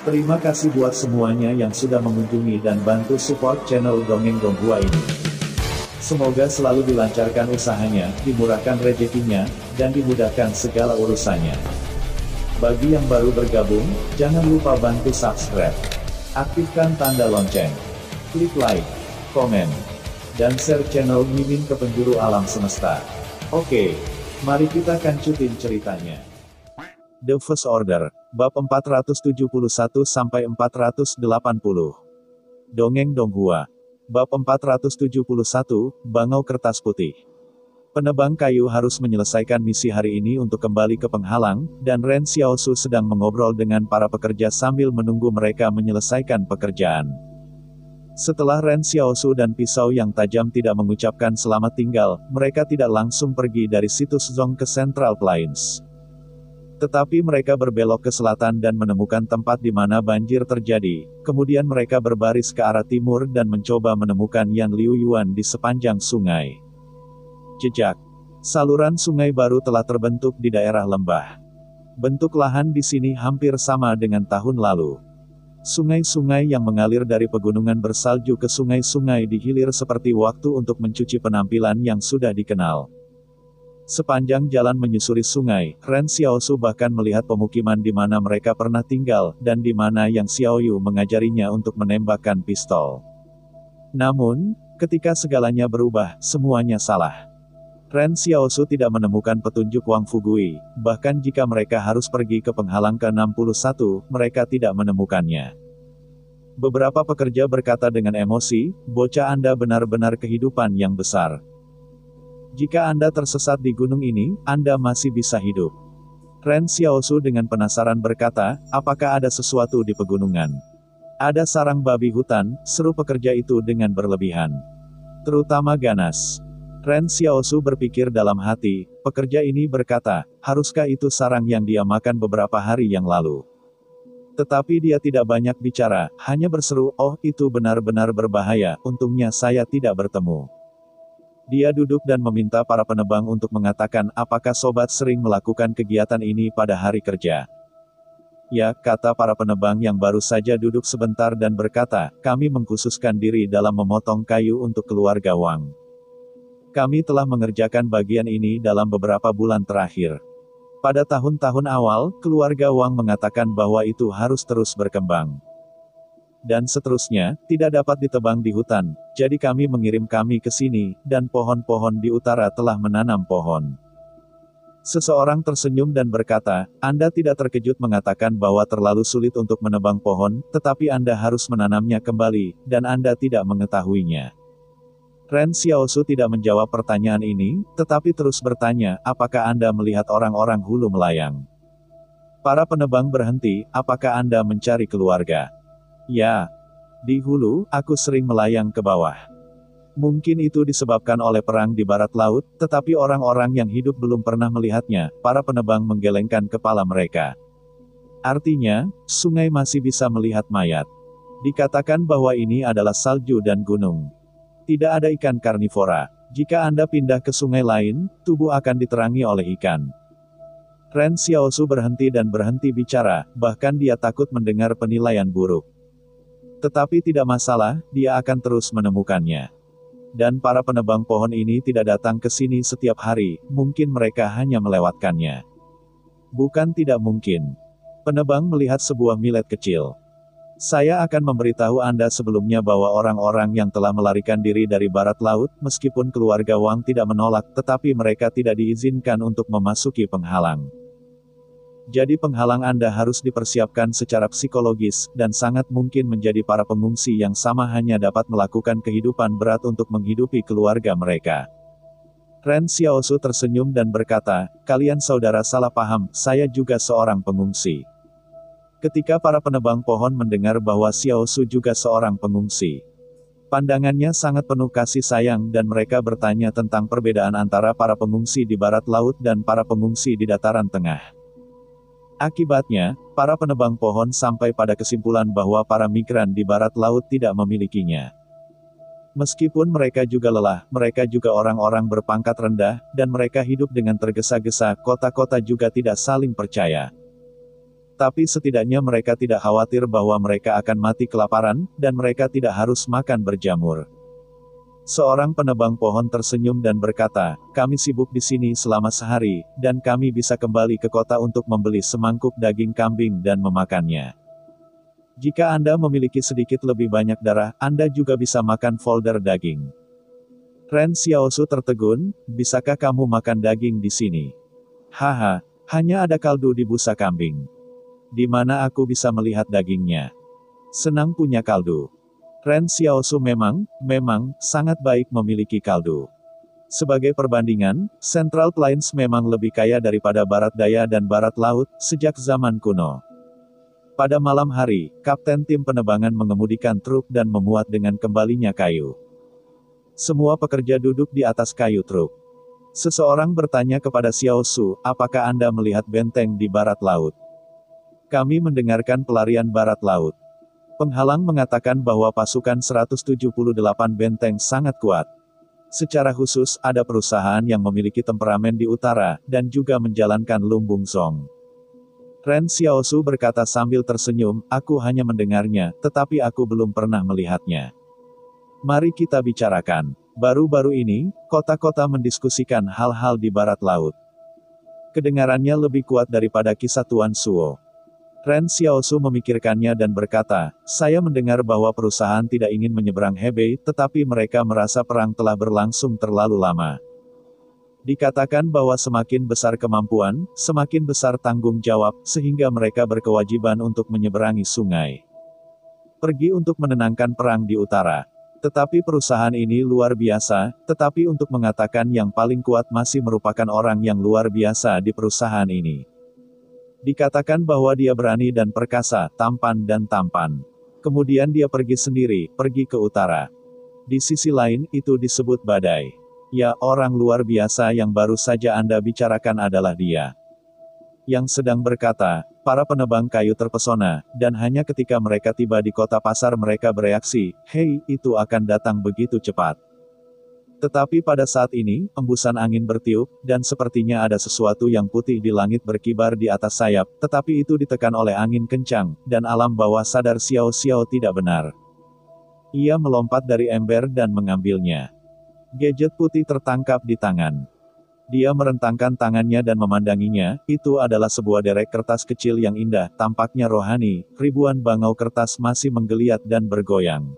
Terima kasih buat semuanya yang sudah mengunjungi dan bantu support channel Dongeng Donghua ini. Semoga selalu dilancarkan usahanya, dimurahkan rezekinya, dan dimudahkan segala urusannya. Bagi yang baru bergabung, jangan lupa bantu subscribe. Aktifkan tanda lonceng. Klik like, komen, dan share channel Mimin ke penjuru alam semesta. Oke, mari kita kancutin ceritanya. The First Order, Bab 471-480. Dongeng Donghua. Bab 471, Bangau Kertas Putih. Penebang kayu harus menyelesaikan misi hari ini untuk kembali ke penghalang, dan Ren Xiaosu sedang mengobrol dengan para pekerja sambil menunggu mereka menyelesaikan pekerjaan. Setelah Ren Xiaosu dan pisau yang tajam tidak mengucapkan selamat tinggal, mereka tidak langsung pergi dari situs Zong ke Central Plains. Tetapi mereka berbelok ke selatan dan menemukan tempat di mana banjir terjadi, kemudian mereka berbaris ke arah timur dan mencoba menemukan Yan Liu Yuan di sepanjang sungai. Jejak. Saluran sungai baru telah terbentuk di daerah lembah. Bentuk lahan di sini hampir sama dengan tahun lalu. Sungai-sungai yang mengalir dari pegunungan bersalju ke sungai-sungai di hilir seperti waktu untuk mencuci penampilan yang sudah dikenal. Sepanjang jalan menyusuri sungai, Ren Xiaosu bahkan melihat pemukiman di mana mereka pernah tinggal, dan di mana Yang Xiaoyu mengajarinya untuk menembakkan pistol. Namun, ketika segalanya berubah, semuanya salah. Ren Xiaosu tidak menemukan petunjuk Wang Fugui, bahkan jika mereka harus pergi ke penghalang ke-61, mereka tidak menemukannya. Beberapa pekerja berkata dengan emosi, "Bocah Anda benar-benar kehidupan yang besar. Jika Anda tersesat di gunung ini, Anda masih bisa hidup." Ren Xiaosu dengan penasaran berkata, "Apakah ada sesuatu di pegunungan?" "Ada sarang babi hutan," seru pekerja itu dengan berlebihan. "Terutama ganas." Ren Xiaosu berpikir dalam hati, pekerja ini berkata, haruskah itu sarang yang dia makan beberapa hari yang lalu? Tetapi dia tidak banyak bicara, hanya berseru, "Oh, itu benar-benar berbahaya, untungnya saya tidak bertemu." Dia duduk dan meminta para penebang untuk mengatakan apakah sobat sering melakukan kegiatan ini pada hari kerja. "Ya," kata para penebang yang baru saja duduk sebentar dan berkata, "Kami mengkhususkan diri dalam memotong kayu untuk keluarga Wang. Kami telah mengerjakan bagian ini dalam beberapa bulan terakhir. Pada tahun-tahun awal, keluarga Wang mengatakan bahwa itu harus terus berkembang. Dan seterusnya, tidak dapat ditebang di hutan, jadi kami mengirim kami ke sini, dan pohon-pohon di utara telah menanam pohon." Seseorang tersenyum dan berkata, "Anda tidak terkejut mengatakan bahwa terlalu sulit untuk menebang pohon, tetapi Anda harus menanamnya kembali, dan Anda tidak mengetahuinya." Ren Xiaosu tidak menjawab pertanyaan ini, tetapi terus bertanya, "Apakah Anda melihat orang-orang hulu melayang?" Para penebang berhenti, "Apakah Anda mencari keluarga?" "Ya. Di hulu, aku sering melayang ke bawah. Mungkin itu disebabkan oleh perang di barat laut, tetapi orang-orang yang hidup belum pernah melihatnya." Para penebang menggelengkan kepala mereka. "Artinya, sungai masih bisa melihat mayat. Dikatakan bahwa ini adalah salju dan gunung. Tidak ada ikan karnivora. Jika Anda pindah ke sungai lain, tubuh akan diterangi oleh ikan." Ren Xiaosu berhenti dan berhenti bicara, bahkan dia takut mendengar penilaian buruk. Tetapi tidak masalah, dia akan terus menemukannya. Dan para penebang pohon ini tidak datang ke sini setiap hari, mungkin mereka hanya melewatkannya. Bukan tidak mungkin. Penebang melihat sebuah millet kecil. "Saya akan memberitahu Anda sebelumnya bahwa orang-orang yang telah melarikan diri dari barat laut, meskipun keluarga Wang tidak menolak, tetapi mereka tidak diizinkan untuk memasuki penghalang. Jadi penghalang Anda harus dipersiapkan secara psikologis, dan sangat mungkin menjadi para pengungsi yang sama hanya dapat melakukan kehidupan berat untuk menghidupi keluarga mereka." Ren Xiaosu tersenyum dan berkata, "Kalian saudara salah paham, saya juga seorang pengungsi." Ketika para penebang pohon mendengar bahwa Xiaosu juga seorang pengungsi, pandangannya sangat penuh kasih sayang dan mereka bertanya tentang perbedaan antara para pengungsi di barat laut dan para pengungsi di dataran tengah. Akibatnya, para penebang pohon sampai pada kesimpulan bahwa para migran di barat laut tidak memilikinya. Meskipun mereka juga lelah, mereka juga orang-orang berpangkat rendah, dan mereka hidup dengan tergesa-gesa, kota-kota juga tidak saling percaya. Tapi setidaknya mereka tidak khawatir bahwa mereka akan mati kelaparan, dan mereka tidak harus makan berjamur. Seorang penebang pohon tersenyum dan berkata, kami sibuk di sini selama sehari, dan kami bisa kembali ke kota untuk membeli semangkuk daging kambing dan memakannya. Jika Anda memiliki sedikit lebih banyak darah, Anda juga bisa makan folder daging. Ren Xiaosu tertegun, bisakah kamu makan daging di sini? Haha, hanya ada kaldu di busa kambing. Di mana aku bisa melihat dagingnya? Senang punya kaldu. Ren Xiaosu memang sangat baik memiliki kaldu. Sebagai perbandingan, Central Plains memang lebih kaya daripada Barat Daya dan Barat Laut, sejak zaman kuno. Pada malam hari, kapten tim penebangan mengemudikan truk dan memuat dengan kembalinya kayu. Semua pekerja duduk di atas kayu truk. Seseorang bertanya kepada Xiaosu, apakah Anda melihat benteng di Barat Laut? Kami mendengarkan pelarian Barat Laut. Penghalang mengatakan bahwa pasukan 178 benteng sangat kuat. Secara khusus, ada perusahaan yang memiliki temperamen di utara, dan juga menjalankan lumbung zong. Ren Xiaosu berkata sambil tersenyum, aku hanya mendengarnya, tetapi aku belum pernah melihatnya. Mari kita bicarakan. Baru-baru ini, kota-kota mendiskusikan hal-hal di Barat Laut. Kedengarannya lebih kuat daripada kisah Tuan Suo. Ren Xiaosu memikirkannya dan berkata, saya mendengar bahwa perusahaan tidak ingin menyeberang Hebei, tetapi mereka merasa perang telah berlangsung terlalu lama. Dikatakan bahwa semakin besar kemampuan, semakin besar tanggung jawab, sehingga mereka berkewajiban untuk menyeberangi sungai. Pergi untuk menenangkan perang di utara. Tetapi perusahaan ini luar biasa, tetapi untuk mengatakan yang paling kuat masih merupakan orang yang luar biasa di perusahaan ini. Dikatakan bahwa dia berani dan perkasa, tampan dan tampan. Kemudian dia pergi sendiri, pergi ke utara. Di sisi lain, itu disebut badai. Ya, orang luar biasa yang baru saja Anda bicarakan adalah dia. Yang sedang berkata, para penebang kayu terpesona, dan hanya ketika mereka tiba di kota pasar mereka bereaksi, hei, itu akan datang begitu cepat. Tetapi pada saat ini, embusan angin bertiup, dan sepertinya ada sesuatu yang putih di langit berkibar di atas sayap, tetapi itu ditekan oleh angin kencang, dan alam bawah sadar Xiao Xiao tidak benar. Ia melompat dari ember dan mengambilnya. Gadget putih tertangkap di tangan. Dia merentangkan tangannya dan memandanginya, itu adalah sebuah derek kertas kecil yang indah, tampaknya rohani, ribuan bangau kertas masih menggeliat dan bergoyang.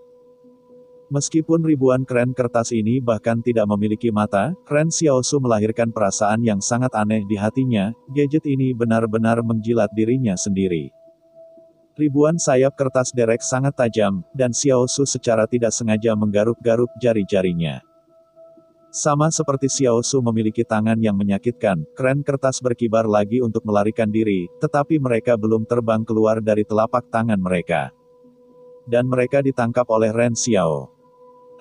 Meskipun ribuan kren kertas ini bahkan tidak memiliki mata, Ren Xiaosu melahirkan perasaan yang sangat aneh di hatinya, gadget ini benar-benar menjilat dirinya sendiri. Ribuan sayap kertas derek sangat tajam, dan Xiaosu secara tidak sengaja menggaruk-garuk jari-jarinya. Sama seperti Xiaosu memiliki tangan yang menyakitkan, kren kertas berkibar lagi untuk melarikan diri, tetapi mereka belum terbang keluar dari telapak tangan mereka. Dan mereka ditangkap oleh Ren Xiao.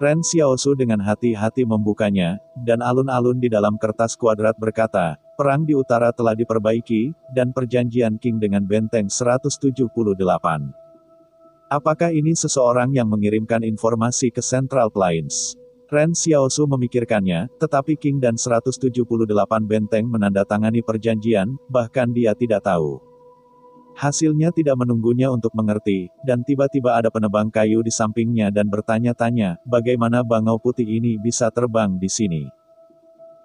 Ren Xiaosu dengan hati-hati membukanya, dan alun-alun di dalam kertas kuadrat berkata, perang di utara telah diperbaiki, dan perjanjian Qing dengan benteng 178. Apakah ini seseorang yang mengirimkan informasi ke Central Plains? Ren Xiaosu memikirkannya, tetapi Qing dan 178 benteng menandatangani perjanjian, bahkan dia tidak tahu. Hasilnya tidak menunggunya untuk mengerti, dan tiba-tiba ada penebang kayu di sampingnya dan bertanya-tanya, bagaimana bangau putih ini bisa terbang di sini.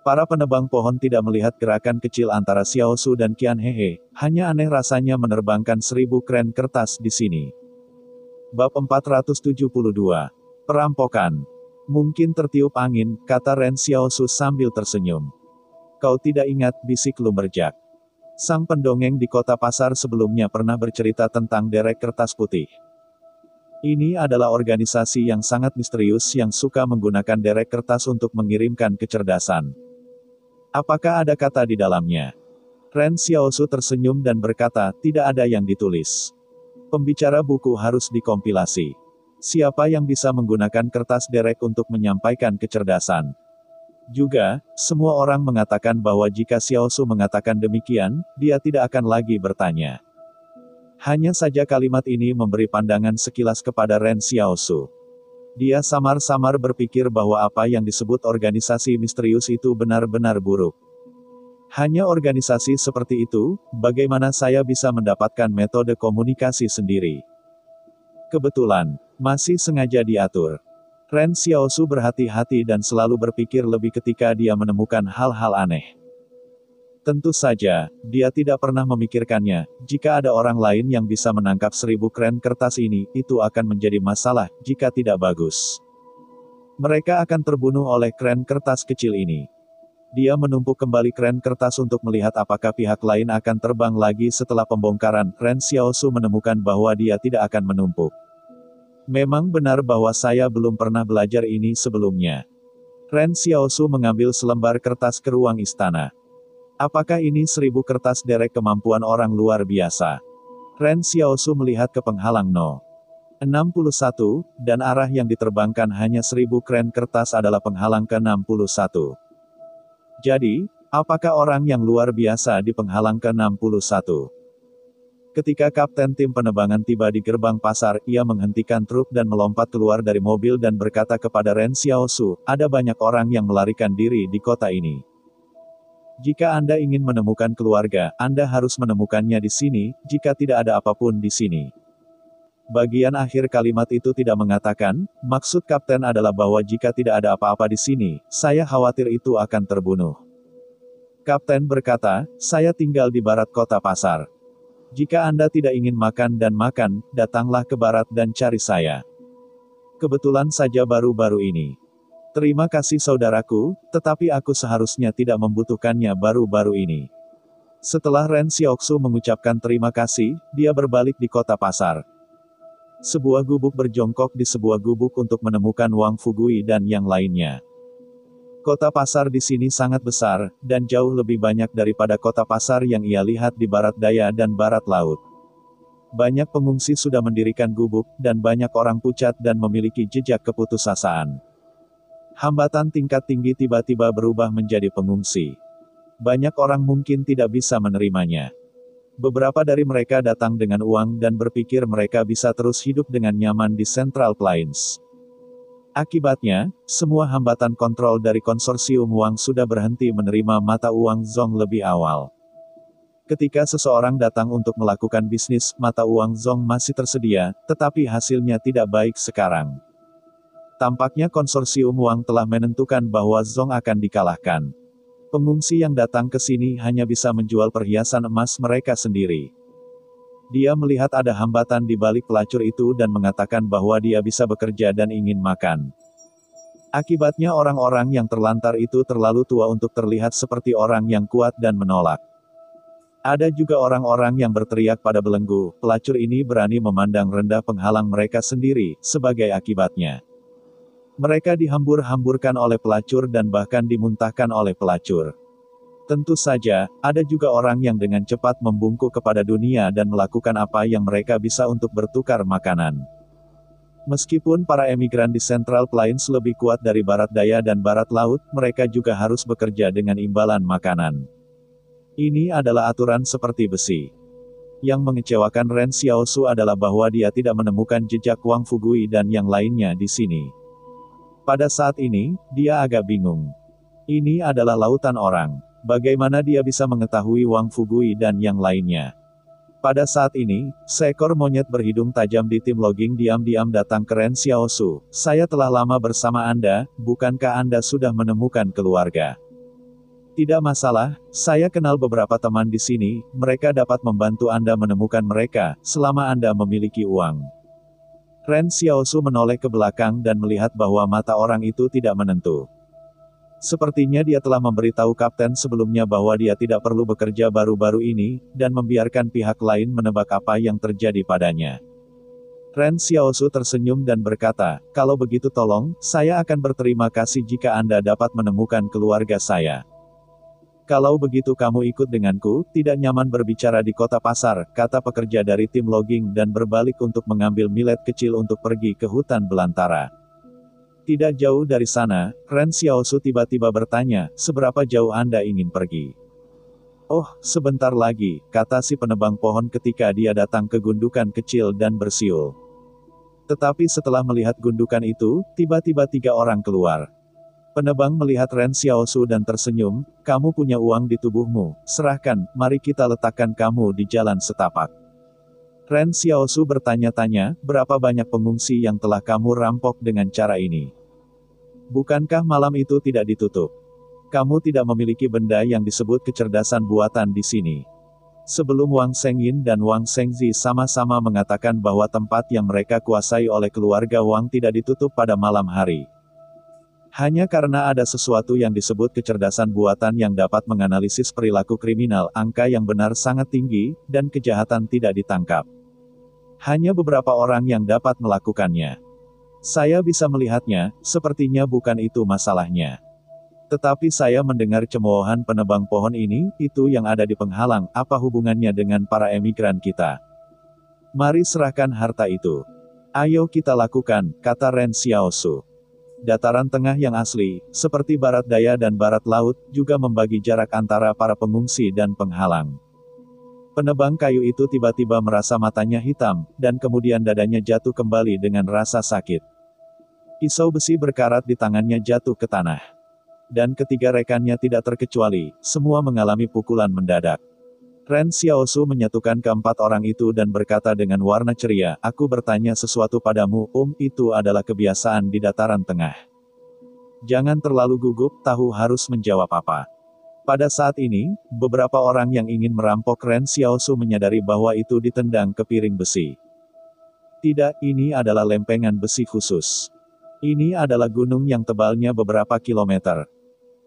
Para penebang pohon tidak melihat gerakan kecil antara Xiaosu dan Qian Hehe, hanya aneh rasanya menerbangkan 1000 kren kertas di sini. Bab 472. Perampokan. Mungkin tertiup angin, kata Ren Xiaosu sambil tersenyum. Kau tidak ingat, bisik Lumberjack. Sang pendongeng di kota pasar sebelumnya pernah bercerita tentang derek kertas putih. Ini adalah organisasi yang sangat misterius yang suka menggunakan derek kertas untuk mengirimkan kecerdasan. Apakah ada kata di dalamnya? Ren Xiaosu tersenyum dan berkata, tidak ada yang ditulis. Pembicara buku harus dikompilasi. Siapa yang bisa menggunakan kertas derek untuk menyampaikan kecerdasan? Juga, semua orang mengatakan bahwa jika Xiaosu mengatakan demikian, dia tidak akan lagi bertanya. Hanya saja kalimat ini memberi pandangan sekilas kepada Ren Xiaosu. Dia samar-samar berpikir bahwa apa yang disebut organisasi misterius itu benar-benar buruk. Hanya organisasi seperti itu, bagaimana saya bisa mendapatkan metode komunikasi sendiri? Kebetulan, masih sengaja diatur. Ren Xiaosu berhati-hati dan selalu berpikir lebih ketika dia menemukan hal-hal aneh. Tentu saja, dia tidak pernah memikirkannya, jika ada orang lain yang bisa menangkap 1000 kren kertas ini, itu akan menjadi masalah, jika tidak bagus. Mereka akan terbunuh oleh kren kertas kecil ini. Dia menumpuk kembali kren kertas untuk melihat apakah pihak lain akan terbang lagi setelah pembongkaran. Ren Xiaosu menemukan bahwa dia tidak akan menumpuk. Memang benar bahwa saya belum pernah belajar ini sebelumnya. Ren Xiaosu mengambil selembar kertas ke ruang istana. Apakah ini 1000 kertas derek kemampuan orang luar biasa? Ren Xiaosu melihat ke penghalang No. 61, dan arah yang diterbangkan hanya 1000 kren kertas adalah penghalang ke-61. Jadi, apakah orang yang luar biasa di penghalang ke-61? Ketika kapten tim penerbangan tiba di gerbang pasar, ia menghentikan truk dan melompat keluar dari mobil dan berkata kepada Ren Xiaosu, ada banyak orang yang melarikan diri di kota ini. Jika Anda ingin menemukan keluarga, Anda harus menemukannya di sini, jika tidak ada apapun di sini. Bagian akhir kalimat itu tidak mengatakan, maksud kapten adalah bahwa jika tidak ada apa-apa di sini, saya khawatir itu akan terbunuh. Kapten berkata, saya tinggal di barat kota pasar. Jika Anda tidak ingin makan dan makan, datanglah ke barat dan cari saya. Kebetulan saja baru-baru ini. Terima kasih saudaraku, tetapi aku seharusnya tidak membutuhkannya baru-baru ini. Setelah Ren Xiaosu mengucapkan terima kasih, dia berbalik di kota pasar. Sebuah gubuk berjongkok di sebuah gubuk untuk menemukan Wang Fugui dan yang lainnya. Kota pasar di sini sangat besar, dan jauh lebih banyak daripada kota pasar yang ia lihat di barat daya dan barat laut. Banyak pengungsi sudah mendirikan gubuk, dan banyak orang pucat dan memiliki jejak keputusasaan. Hambatan tingkat tinggi tiba-tiba berubah menjadi pengungsi. Banyak orang mungkin tidak bisa menerimanya. Beberapa dari mereka datang dengan uang dan berpikir mereka bisa terus hidup dengan nyaman di Central Plains. Akibatnya, semua hambatan kontrol dari konsorsium uang sudah berhenti menerima mata uang Zong lebih awal. Ketika seseorang datang untuk melakukan bisnis, mata uang Zong masih tersedia, tetapi hasilnya tidak baik sekarang. Tampaknya konsorsium uang telah menentukan bahwa Zong akan dikalahkan. Pengungsi yang datang ke sini hanya bisa menjual perhiasan emas mereka sendiri. Dia melihat ada hambatan di balik pelacur itu dan mengatakan bahwa dia bisa bekerja dan ingin makan. Akibatnya orang-orang yang terlantar itu terlalu tua untuk terlihat seperti orang yang kuat dan menolak. Ada juga orang-orang yang berteriak pada belenggu, pelacur ini berani memandang rendah penghalang mereka sendiri, sebagai akibatnya. Mereka dihambur-hamburkan oleh pelacur dan bahkan dimuntahkan oleh pelacur. Tentu saja, ada juga orang yang dengan cepat membungkuk kepada dunia dan melakukan apa yang mereka bisa untuk bertukar makanan. Meskipun para emigran di Central Plains lebih kuat dari barat daya dan barat laut, mereka juga harus bekerja dengan imbalan makanan. Ini adalah aturan seperti besi. Yang mengecewakan Ren Xiaosu adalah bahwa dia tidak menemukan jejak Wang Fugui dan yang lainnya di sini. Pada saat ini, dia agak bingung. Ini adalah lautan orang. Bagaimana dia bisa mengetahui Wang Fugui dan yang lainnya? Pada saat ini, seekor monyet berhidung tajam di tim logging diam-diam datang ke Ren Xiaosu. Saya telah lama bersama Anda, bukankah Anda sudah menemukan keluarga? Tidak masalah, saya kenal beberapa teman di sini, mereka dapat membantu Anda menemukan mereka, selama Anda memiliki uang. Ren Xiaosu menoleh ke belakang dan melihat bahwa mata orang itu tidak menentu. Sepertinya dia telah memberitahu kapten sebelumnya bahwa dia tidak perlu bekerja baru-baru ini, dan membiarkan pihak lain menebak apa yang terjadi padanya. Ren Xiaosu tersenyum dan berkata, kalau begitu tolong, saya akan berterima kasih jika Anda dapat menemukan keluarga saya. Kalau begitu kamu ikut denganku, tidak nyaman berbicara di kota pasar, kata pekerja dari tim logging dan berbalik untuk mengambil millet kecil untuk pergi ke hutan belantara. Tidak jauh dari sana, Ren Xiaosu tiba-tiba bertanya, seberapa jauh Anda ingin pergi? Oh, sebentar lagi, kata si penebang pohon ketika dia datang ke gundukan kecil dan bersiul. Tetapi setelah melihat gundukan itu, tiba-tiba 3 orang keluar. Penebang melihat Ren Xiaosu dan tersenyum, "Kamu punya uang di tubuhmu, serahkan, mari kita letakkan kamu di jalan setapak." Ren Xiaosu bertanya-tanya, "Berapa banyak pengungsi yang telah kamu rampok dengan cara ini? Bukankah malam itu tidak ditutup? Kamu tidak memiliki benda yang disebut kecerdasan buatan di sini." Sebelum Wang Shengyin dan Wang Shengzi sama-sama mengatakan bahwa tempat yang mereka kuasai oleh keluarga Wang tidak ditutup pada malam hari. Hanya karena ada sesuatu yang disebut kecerdasan buatan yang dapat menganalisis perilaku kriminal, angka yang benar sangat tinggi, dan kejahatan tidak ditangkap. Hanya beberapa orang yang dapat melakukannya. Saya bisa melihatnya, sepertinya bukan itu masalahnya. Tetapi saya mendengar cemoohan penebang pohon ini, itu yang ada di penghalang, apa hubungannya dengan para emigran kita? Mari serahkan harta itu. Ayo kita lakukan, kata Ren Xiaosu. Dataran tengah yang asli, seperti barat daya dan barat laut, juga membagi jarak antara para pengungsi dan penghalang. Penebang kayu itu tiba-tiba merasa matanya hitam, dan kemudian dadanya jatuh kembali dengan rasa sakit. Pisau besi berkarat di tangannya jatuh ke tanah. Dan ketiga rekannya tidak terkecuali, semua mengalami pukulan mendadak. Ren Xiaosu menyatukan keempat orang itu dan berkata dengan warna ceria, "Aku bertanya sesuatu padamu, itu adalah kebiasaan di dataran tengah. Jangan terlalu gugup, tahu harus menjawab apa." Pada saat ini, beberapa orang yang ingin merampok Ren Xiaosu menyadari bahwa itu ditendang ke piring besi. Tidak, ini adalah lempengan besi khusus. Ini adalah gunung yang tebalnya beberapa kilometer.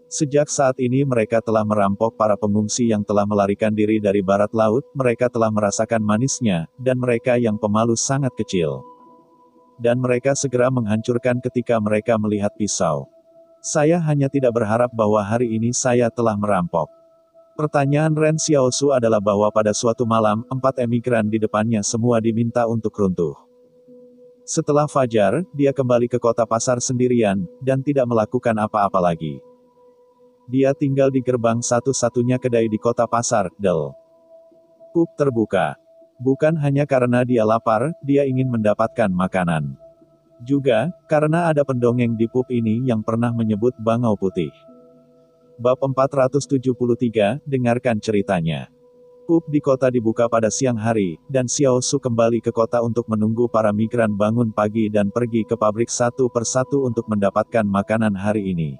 Sejak saat ini mereka telah merampok para pengungsi yang telah melarikan diri dari barat laut, mereka telah merasakan manisnya, dan mereka yang pemalu sangat kecil. Dan mereka segera menghancurkan ketika mereka melihat pisau. Saya hanya tidak berharap bahwa hari ini saya telah merampok. Pertanyaan Ren Xiaosu adalah bahwa pada suatu malam, 4 emigran di depannya semua diminta untuk runtuh. Setelah fajar, dia kembali ke kota pasar sendirian, dan tidak melakukan apa-apa lagi. Dia tinggal di gerbang satu-satunya kedai di kota pasar, Del. Pub terbuka. Bukan hanya karena dia lapar, dia ingin mendapatkan makanan. Juga, karena ada pendongeng di pub ini yang pernah menyebut bangau putih. Bab 473, dengarkan ceritanya. Pub di kota dibuka pada siang hari, dan Xiaosu kembali ke kota untuk menunggu para migran bangun pagi dan pergi ke pabrik satu persatu untuk mendapatkan makanan hari ini.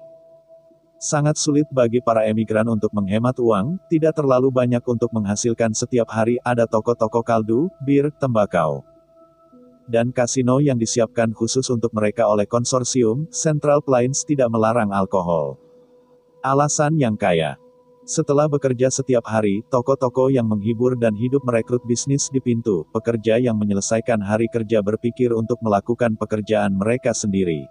Sangat sulit bagi para emigran untuk menghemat uang, tidak terlalu banyak untuk menghasilkan setiap hari, ada toko-toko kaldu, bir, tembakau, dan kasino yang disiapkan khusus untuk mereka oleh konsorsium. Central Plains tidak melarang alkohol. Alasan yang kaya. Setelah bekerja setiap hari, toko-toko yang menghibur dan hidup merekrut bisnis di pintu, pekerja yang menyelesaikan hari kerja berpikir untuk melakukan pekerjaan mereka sendiri.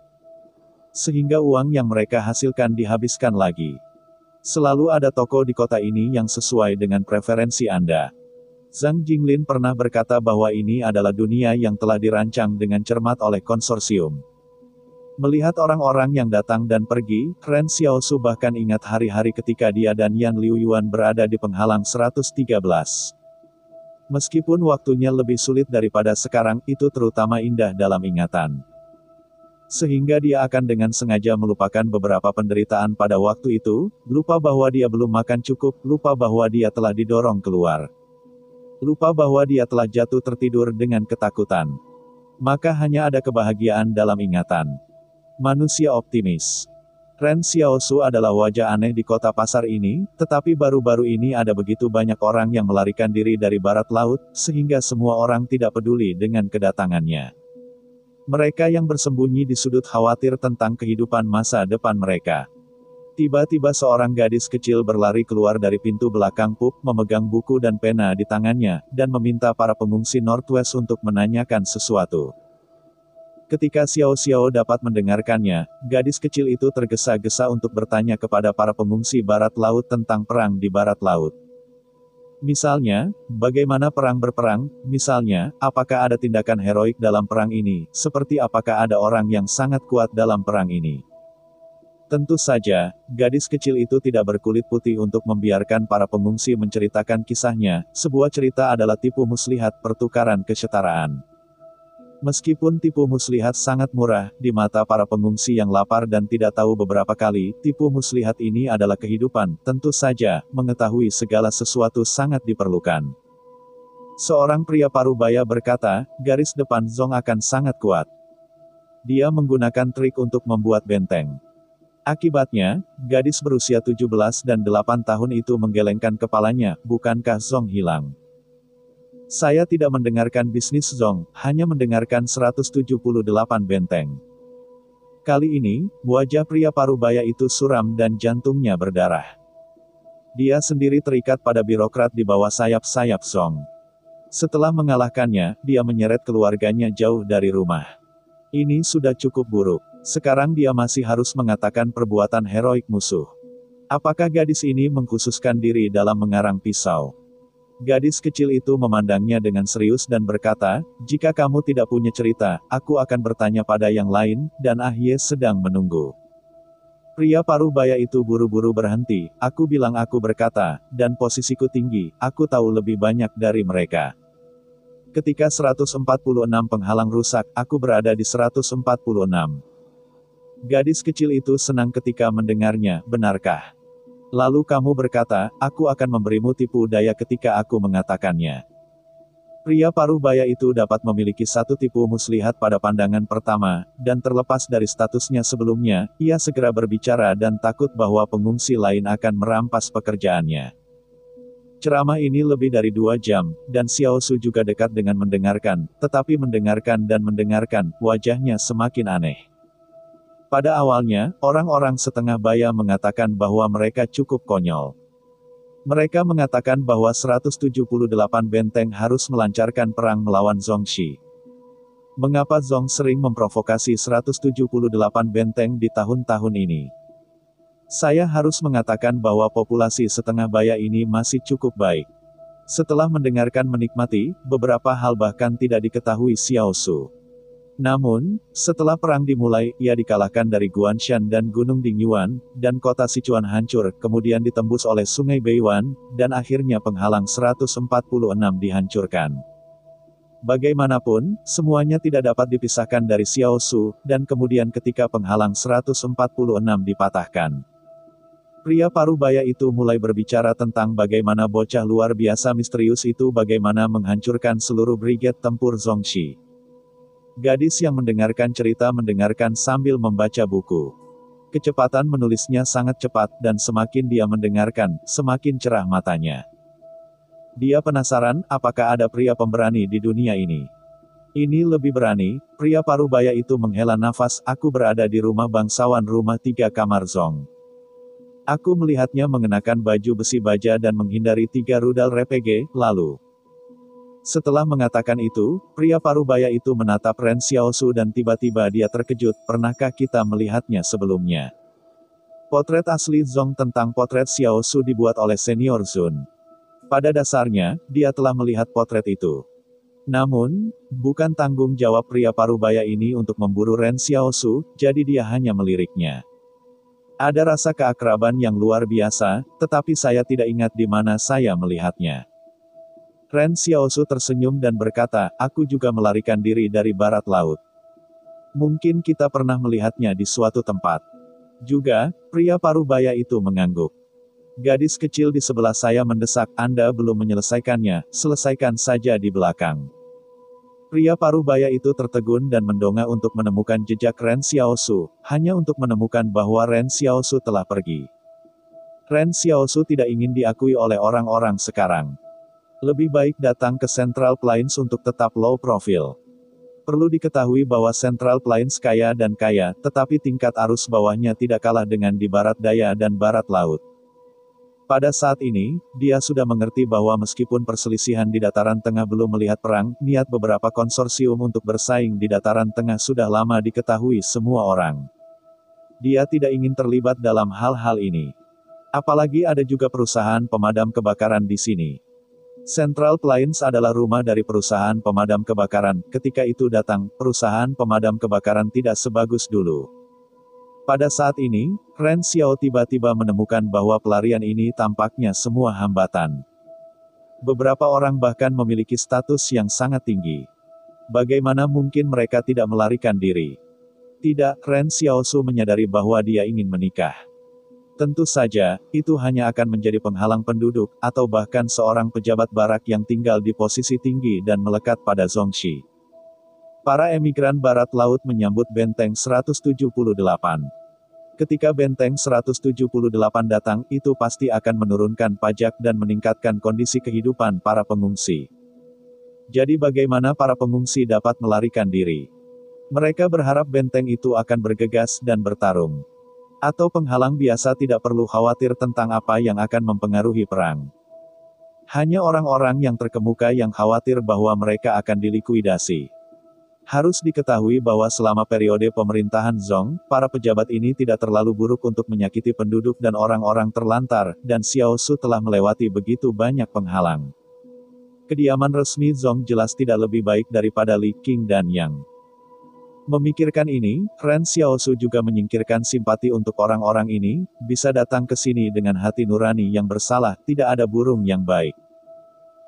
Sehingga uang yang mereka hasilkan dihabiskan lagi. Selalu ada toko di kota ini yang sesuai dengan preferensi Anda. Zhang Jinglin pernah berkata bahwa ini adalah dunia yang telah dirancang dengan cermat oleh konsorsium. Melihat orang-orang yang datang dan pergi, Ren Xiaosu bahkan ingat hari-hari ketika dia dan Yan Liuyuan berada di penghalang 113. Meskipun waktunya lebih sulit daripada sekarang, itu terutama indah dalam ingatan. Sehingga dia akan dengan sengaja melupakan beberapa penderitaan pada waktu itu, lupa bahwa dia belum makan cukup, lupa bahwa dia telah didorong keluar. Lupa bahwa dia telah jatuh tertidur dengan ketakutan. Maka hanya ada kebahagiaan dalam ingatan. Manusia optimis. Ren Xiaosu adalah wajah aneh di kota pasar ini, tetapi baru-baru ini ada begitu banyak orang yang melarikan diri dari barat laut, sehingga semua orang tidak peduli dengan kedatangannya. Mereka yang bersembunyi di sudut khawatir tentang kehidupan masa depan mereka. Tiba-tiba seorang gadis kecil berlari keluar dari pintu belakang pub, memegang buku dan pena di tangannya, dan meminta para pengungsi Northwest untuk menanyakan sesuatu. Ketika Xiao Xiao dapat mendengarkannya, gadis kecil itu tergesa-gesa untuk bertanya kepada para pengungsi barat laut tentang perang di barat laut. Misalnya, bagaimana perang berperang, misalnya, apakah ada tindakan heroik dalam perang ini, seperti apakah ada orang yang sangat kuat dalam perang ini. Tentu saja, gadis kecil itu tidak berkulit putih untuk membiarkan para pengungsi menceritakan kisahnya, sebuah cerita adalah tipu muslihat pertukaran kesetaraan. Meskipun tipu muslihat sangat murah di mata para pengungsi yang lapar dan tidak tahu beberapa kali, tipu muslihat ini adalah kehidupan, tentu saja, mengetahui segala sesuatu sangat diperlukan. Seorang pria parubaya berkata, garis depan Zong akan sangat kuat. Dia menggunakan trik untuk membuat benteng. Akibatnya, gadis berusia 17 dan 8 tahun itu menggelengkan kepalanya, bukankah Zong hilang? Saya tidak mendengarkan bisnis Zong, hanya mendengarkan 178 benteng. Kali ini, wajah pria parubaya itu suram dan jantungnya berdarah. Dia sendiri terikat pada birokrat di bawah sayap-sayap Zong. Setelah mengalahkannya, dia menyeret keluarganya jauh dari rumah. Ini sudah cukup buruk. Sekarang dia masih harus mengatakan perbuatan heroik musuh. Apakah gadis ini mengkhususkan diri dalam mengarang pisau? Gadis kecil itu memandangnya dengan serius dan berkata, jika kamu tidak punya cerita, aku akan bertanya pada yang lain, dan Ahye sedang menunggu. Pria parubaya itu buru-buru berhenti, aku bilang aku berkata, dan posisiku tinggi, aku tahu lebih banyak dari mereka. Ketika 146 penghalang rusak, aku berada di 146. Gadis kecil itu senang ketika mendengarnya, benarkah? Lalu kamu berkata, aku akan memberimu tipu daya ketika aku mengatakannya. Pria parubaya itu dapat memiliki satu tipu muslihat pada pandangan pertama, dan terlepas dari statusnya sebelumnya, ia segera berbicara dan takut bahwa pengungsi lain akan merampas pekerjaannya. Ceramah ini lebih dari 2 jam, dan Xiao Su juga dekat dengan mendengarkan, tetapi mendengarkan dan mendengarkan, wajahnya semakin aneh. Pada awalnya, orang-orang setengah baya mengatakan bahwa mereka cukup konyol. Mereka mengatakan bahwa 178 benteng harus melancarkan perang melawan Zongxi. Mengapa Zong sering memprovokasi 178 benteng di tahun-tahun ini? Saya harus mengatakan bahwa populasi setengah baya ini masih cukup baik. Setelah mendengarkan menikmati, beberapa hal bahkan tidak diketahui Xiao Su. Namun, setelah perang dimulai, ia dikalahkan dari Guanshan dan Gunung Dingyuan, dan kota Sichuan hancur, kemudian ditembus oleh Sungai Beiwan, dan akhirnya penghalang 146 dihancurkan. Bagaimanapun, semuanya tidak dapat dipisahkan dari Xiao Su, dan kemudian ketika penghalang 146 dipatahkan. Pria parubaya itu mulai berbicara tentang bagaimana bocah luar biasa misterius itu bagaimana menghancurkan seluruh brigade tempur Zongxi. Gadis yang mendengarkan cerita mendengarkan sambil membaca buku. Kecepatan menulisnya sangat cepat dan semakin dia mendengarkan, semakin cerah matanya. Dia penasaran, apakah ada pria pemberani di dunia ini? Ini lebih berani, pria parubaya itu menghela nafas, aku berada di rumah bangsawan rumah 3 kamar Zong. Aku melihatnya mengenakan baju besi baja dan menghindari 3 rudal RPG, lalu. Setelah mengatakan itu, pria parubaya itu menatap Ren Xiaosu dan tiba-tiba dia terkejut, pernahkah kita melihatnya sebelumnya? Potret asli Zong tentang potret Xiaosu dibuat oleh senior Zun. Pada dasarnya, dia telah melihat potret itu. Namun, bukan tanggung jawab pria parubaya ini untuk memburu Ren Xiaosu, jadi dia hanya meliriknya. Ada rasa keakraban yang luar biasa, tetapi saya tidak ingat di mana saya melihatnya. Ren Xiaosu tersenyum dan berkata, aku juga melarikan diri dari barat laut. Mungkin kita pernah melihatnya di suatu tempat. Juga, pria parubaya itu mengangguk. Gadis kecil di sebelah saya mendesak, Anda belum menyelesaikannya, selesaikan saja di belakang. Pria parubaya itu tertegun dan mendongak untuk menemukan jejak Ren Xiaosu, hanya untuk menemukan bahwa Ren Xiaosu telah pergi. Ren Xiaosu tidak ingin diakui oleh orang-orang sekarang. Lebih baik datang ke Central Plains untuk tetap low profile. Perlu diketahui bahwa Central Plains kaya dan kaya, tetapi tingkat arus bawahnya tidak kalah dengan di barat daya dan barat laut. Pada saat ini, dia sudah mengerti bahwa meskipun perselisihan di dataran tengah belum melihat perang, niat beberapa konsorsium untuk bersaing di dataran tengah sudah lama diketahui semua orang. Dia tidak ingin terlibat dalam hal-hal ini. Apalagi ada juga perusahaan pemadam kebakaran di sini. Central Plains adalah rumah dari perusahaan pemadam kebakaran. Ketika itu datang, perusahaan pemadam kebakaran tidak sebagus dulu. Pada saat ini, Ren Xiao tiba-tiba menemukan bahwa pelarian ini tampaknya semua hambatan. Beberapa orang bahkan memiliki status yang sangat tinggi. Bagaimana mungkin mereka tidak melarikan diri? Tidak, Ren Xiaosu menyadari bahwa dia ingin menikah. Tentu saja, itu hanya akan menjadi penghalang penduduk, atau bahkan seorang pejabat barak yang tinggal di posisi tinggi dan melekat pada Zhongxi. Para emigran barat laut menyambut Benteng 178. Ketika Benteng 178 datang, itu pasti akan menurunkan pajak dan meningkatkan kondisi kehidupan para pengungsi. Jadi bagaimana para pengungsi dapat melarikan diri? Mereka berharap benteng itu akan bergegas dan bertarung. Atau penghalang biasa tidak perlu khawatir tentang apa yang akan mempengaruhi perang. Hanya orang-orang yang terkemuka yang khawatir bahwa mereka akan dilikuidasi. Harus diketahui bahwa selama periode pemerintahan Zhong, para pejabat ini tidak terlalu buruk untuk menyakiti penduduk dan orang-orang terlantar, dan Xiao Su telah melewati begitu banyak penghalang. Kediaman resmi Zhong jelas tidak lebih baik daripada Li Qing dan Yang. Memikirkan ini, Ren Xiaosu juga menyingkirkan simpati untuk orang-orang ini, bisa datang ke sini dengan hati nurani yang bersalah, tidak ada burung yang baik.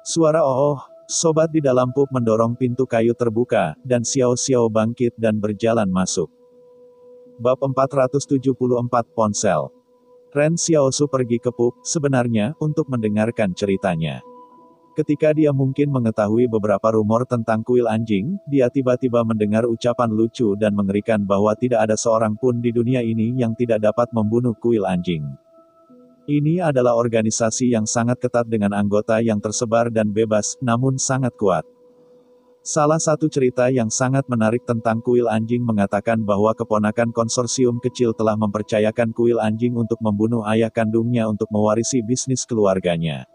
Suara "oh, sobat" di dalam pub mendorong pintu kayu terbuka, dan Xiao Xiao bangkit dan berjalan masuk. Bab 474 Ponsel. Ren Xiaosu pergi ke pub, sebenarnya, untuk mendengarkan ceritanya. Ketika dia mungkin mengetahui beberapa rumor tentang kuil anjing, dia tiba-tiba mendengar ucapan lucu dan mengerikan bahwa tidak ada seorang pun di dunia ini yang tidak dapat membunuh kuil anjing. Ini adalah organisasi yang sangat ketat dengan anggota yang tersebar dan bebas, namun sangat kuat. Salah satu cerita yang sangat menarik tentang kuil anjing mengatakan bahwa keponakan konsorsium kecil telah mempercayakan kuil anjing untuk membunuh ayah kandungnya untuk mewarisi bisnis keluarganya.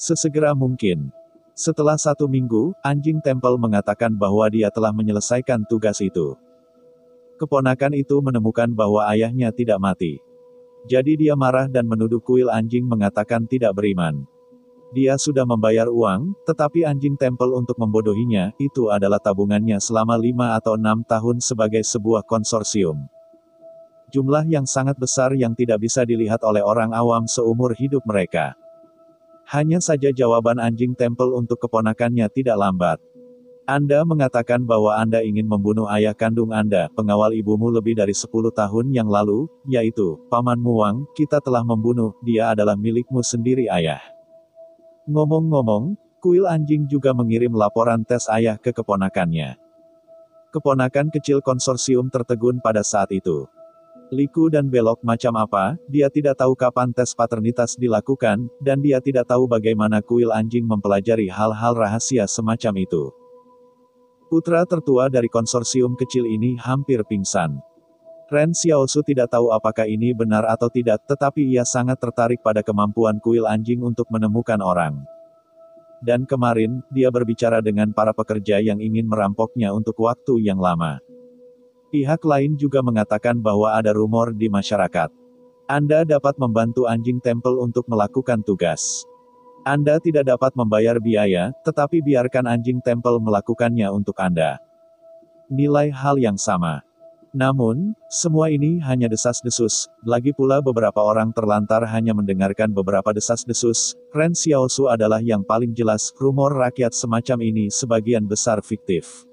Sesegera mungkin. Setelah 1 minggu, anjing tempel mengatakan bahwa dia telah menyelesaikan tugas itu. Keponakan itu menemukan bahwa ayahnya tidak mati. Jadi dia marah dan menuduh kuil anjing mengatakan tidak beriman. Dia sudah membayar uang, tetapi anjing tempel untuk membodohinya, itu adalah tabungannya selama 5 atau 6 tahun sebagai sebuah konsorsium. Jumlah yang sangat besar yang tidak bisa dilihat oleh orang awam seumur hidup mereka. Hanya saja jawaban anjing tempel untuk keponakannya tidak lambat. Anda mengatakan bahwa Anda ingin membunuh ayah kandung Anda, pengawal ibumu lebih dari 10 tahun yang lalu, yaitu, pamanmu Wang, kita telah membunuh, dia adalah milikmu sendiri ayah. Ngomong-ngomong, kuil anjing juga mengirim laporan tes ayah ke keponakannya. Keponakan kecil konsorsium tertegun pada saat itu. Liku dan belok macam apa, dia tidak tahu kapan tes paternitas dilakukan, dan dia tidak tahu bagaimana kuil anjing mempelajari hal-hal rahasia semacam itu. Putra tertua dari konsorsium kecil ini hampir pingsan. Ren Xiaosu tidak tahu apakah ini benar atau tidak, tetapi ia sangat tertarik pada kemampuan kuil anjing untuk menemukan orang. Dan kemarin, dia berbicara dengan para pekerja yang ingin merampoknya untuk waktu yang lama. Pihak lain juga mengatakan bahwa ada rumor di masyarakat. Anda dapat membantu anjing tempel untuk melakukan tugas. Anda tidak dapat membayar biaya, tetapi biarkan anjing tempel melakukannya untuk Anda. Nilai hal yang sama. Namun, semua ini hanya desas-desus, lagi pula beberapa orang terlantar hanya mendengarkan beberapa desas-desus. Ren Xiaosu adalah yang paling jelas, rumor rakyat semacam ini sebagian besar fiktif.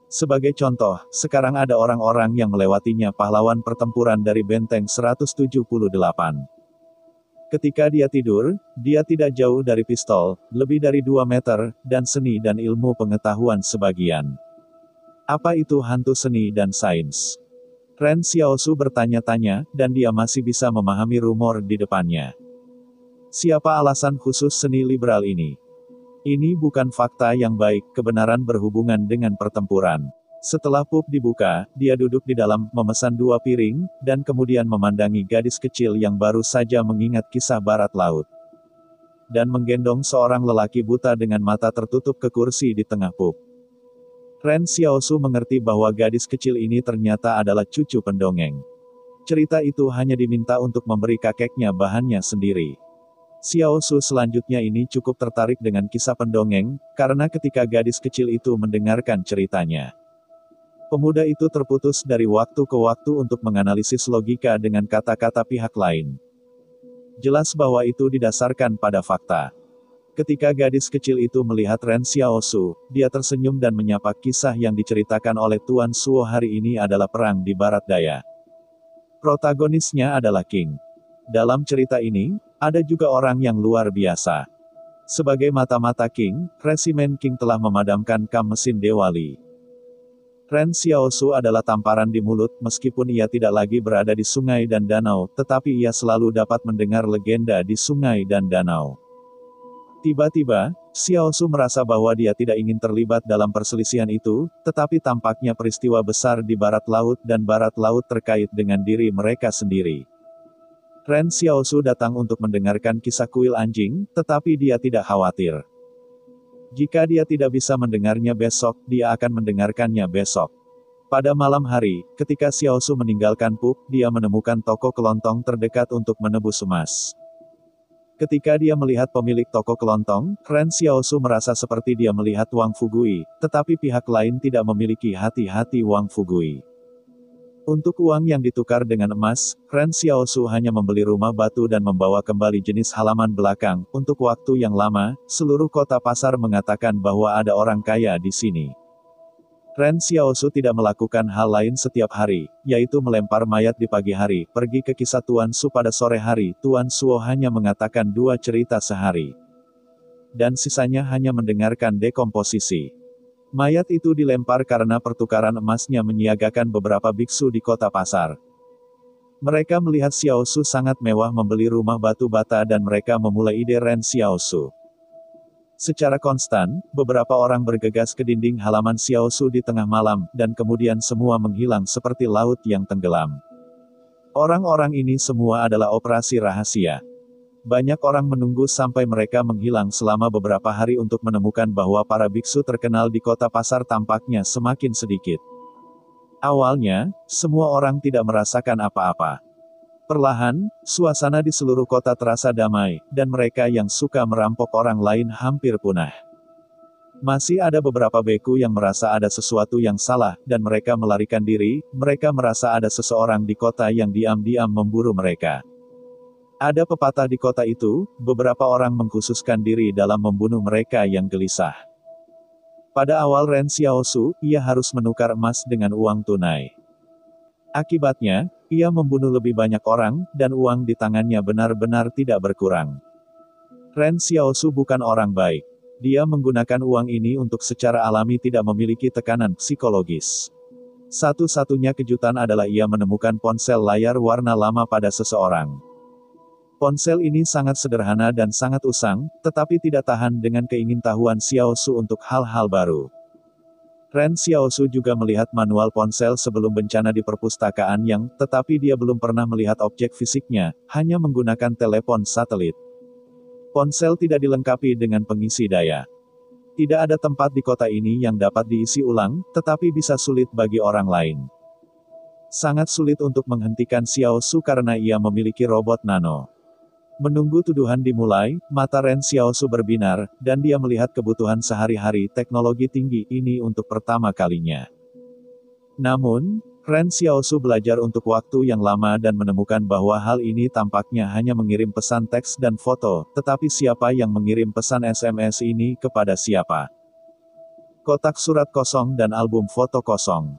Sebagai contoh, sekarang ada orang-orang yang melewatinya pahlawan pertempuran dari Benteng 178. Ketika dia tidur, dia tidak jauh dari pistol, lebih dari 2 meter, dan seni dan ilmu pengetahuan sebagian. Apa itu hantu seni dan sains? Ren Xiaosu bertanya-tanya, dan dia masih bisa memahami rumor di depannya. Siapa alasan khusus seni liberal ini? Ini bukan fakta yang baik, kebenaran berhubungan dengan pertempuran. Setelah pub dibuka, dia duduk di dalam, memesan 2 piring, dan kemudian memandangi gadis kecil yang baru saja mengingat kisah barat laut. Dan menggendong seorang lelaki buta dengan mata tertutup ke kursi di tengah pub. Ren Xiaosu mengerti bahwa gadis kecil ini ternyata adalah cucu pendongeng. Cerita itu hanya diminta untuk memberi kakeknya bahannya sendiri. Xiaosu selanjutnya ini cukup tertarik dengan kisah pendongeng, karena ketika gadis kecil itu mendengarkan ceritanya. Pemuda itu terputus dari waktu ke waktu untuk menganalisis logika dengan kata-kata pihak lain. Jelas bahwa itu didasarkan pada fakta. Ketika gadis kecil itu melihat Ren Xiaosu, dia tersenyum dan menyapa. Kisah yang diceritakan oleh Tuan Suo hari ini adalah perang di barat daya. Protagonisnya adalah King. Dalam cerita ini, ada juga orang yang luar biasa. Sebagai mata-mata King, Resimen King telah memadamkan kam mesin Dewali. Ren Xiaosu adalah tamparan di mulut, meskipun ia tidak lagi berada di sungai dan danau, tetapi ia selalu dapat mendengar legenda di sungai dan danau. Tiba-tiba, Xiaosu merasa bahwa dia tidak ingin terlibat dalam perselisihan itu, tetapi tampaknya peristiwa besar di barat laut dan barat laut terkait dengan diri mereka sendiri. Ren Xiaosu datang untuk mendengarkan kisah kuil anjing, tetapi dia tidak khawatir. Jika dia tidak bisa mendengarnya besok, dia akan mendengarkannya besok. Pada malam hari, ketika Xiaosu meninggalkan pub, dia menemukan toko kelontong terdekat untuk menebus emas. Ketika dia melihat pemilik toko kelontong, Ren Xiaosu merasa seperti dia melihat Wang Fugui, tetapi pihak lain tidak memiliki hati-hati Wang Fugui. Untuk uang yang ditukar dengan emas, Ren Xiaosu hanya membeli rumah batu dan membawa kembali jenis halaman belakang. Untuk waktu yang lama, seluruh kota pasar mengatakan bahwa ada orang kaya di sini. Ren Xiaosu tidak melakukan hal lain setiap hari, yaitu melempar mayat di pagi hari, pergi ke kisah Tuan Su pada sore hari. Tuan Suo hanya mengatakan 2 cerita sehari. Dan sisanya hanya mendengarkan dekomposisi. Mayat itu dilempar karena pertukaran emasnya menyiagakan beberapa biksu di kota pasar. Mereka melihat Xiaosu sangat mewah membeli rumah batu bata dan mereka memulai ide Ren Xiaosu. Secara konstan, beberapa orang bergegas ke dinding halaman Xiaosu di tengah malam, dan kemudian semua menghilang seperti laut yang tenggelam. Orang-orang ini semua adalah operasi rahasia. Banyak orang menunggu sampai mereka menghilang selama beberapa hari untuk menemukan bahwa para biksu terkenal di kota pasar tampaknya semakin sedikit. Awalnya, semua orang tidak merasakan apa-apa. Perlahan, suasana di seluruh kota terasa damai, dan mereka yang suka merampok orang lain hampir punah. Masih ada beberapa beku yang merasa ada sesuatu yang salah, dan mereka melarikan diri. Mereka merasa ada seseorang di kota yang diam-diam memburu mereka. Ada pepatah di kota itu, beberapa orang mengkhususkan diri dalam membunuh mereka yang gelisah. Pada awal Ren Xiaosu, ia harus menukar emas dengan uang tunai. Akibatnya, ia membunuh lebih banyak orang, dan uang di tangannya benar-benar tidak berkurang. Ren Xiaosu bukan orang baik. Dia menggunakan uang ini untuk secara alami tidak memiliki tekanan psikologis. Satu-satunya kejutan adalah ia menemukan ponsel layar warna lama pada seseorang. Ponsel ini sangat sederhana dan sangat usang, tetapi tidak tahan dengan keingintahuan Xiaosu untuk hal-hal baru. Ren Xiaosu juga melihat manual ponsel sebelum bencana di perpustakaan tetapi dia belum pernah melihat objek fisiknya, hanya menggunakan telepon satelit. Ponsel tidak dilengkapi dengan pengisi daya. Tidak ada tempat di kota ini yang dapat diisi ulang, tetapi bisa sulit bagi orang lain. Sangat sulit untuk menghentikan Xiaosu karena ia memiliki robot nano. Menunggu tuduhan dimulai, mata Ren Xiaosu berbinar, dan dia melihat kebutuhan sehari-hari teknologi tinggi ini untuk pertama kalinya. Namun, Ren Xiaosu belajar untuk waktu yang lama dan menemukan bahwa hal ini tampaknya hanya mengirim pesan teks dan foto, tetapi siapa yang mengirim pesan SMS ini kepada siapa? Kotak surat kosong dan album foto kosong.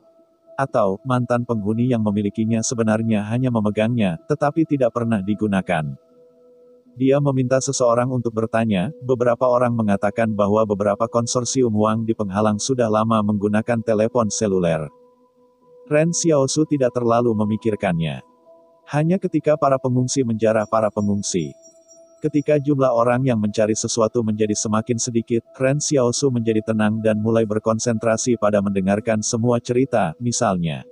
Atau, mantan penghuni yang memilikinya sebenarnya hanya memegangnya, tetapi tidak pernah digunakan. Dia meminta seseorang untuk bertanya. Beberapa orang mengatakan bahwa beberapa konsorsium uang di penghalang sudah lama menggunakan telepon seluler. Ren Xiaosu tidak terlalu memikirkannya. Hanya ketika para pengungsi menjarah para pengungsi. Ketika jumlah orang yang mencari sesuatu menjadi semakin sedikit, Ren Xiaosu menjadi tenang dan mulai berkonsentrasi pada mendengarkan semua cerita, misalnya.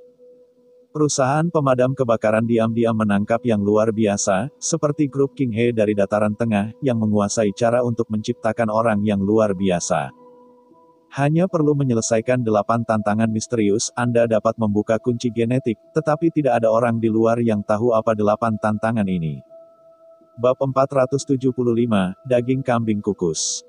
Perusahaan pemadam kebakaran diam-diam menangkap yang luar biasa, seperti grup King He dari Dataran Tengah, yang menguasai cara untuk menciptakan orang yang luar biasa. Hanya perlu menyelesaikan 8 tantangan misterius, Anda dapat membuka kunci genetik, tetapi tidak ada orang di luar yang tahu apa 8 tantangan ini. Bab 475, Daging Kambing Kukus.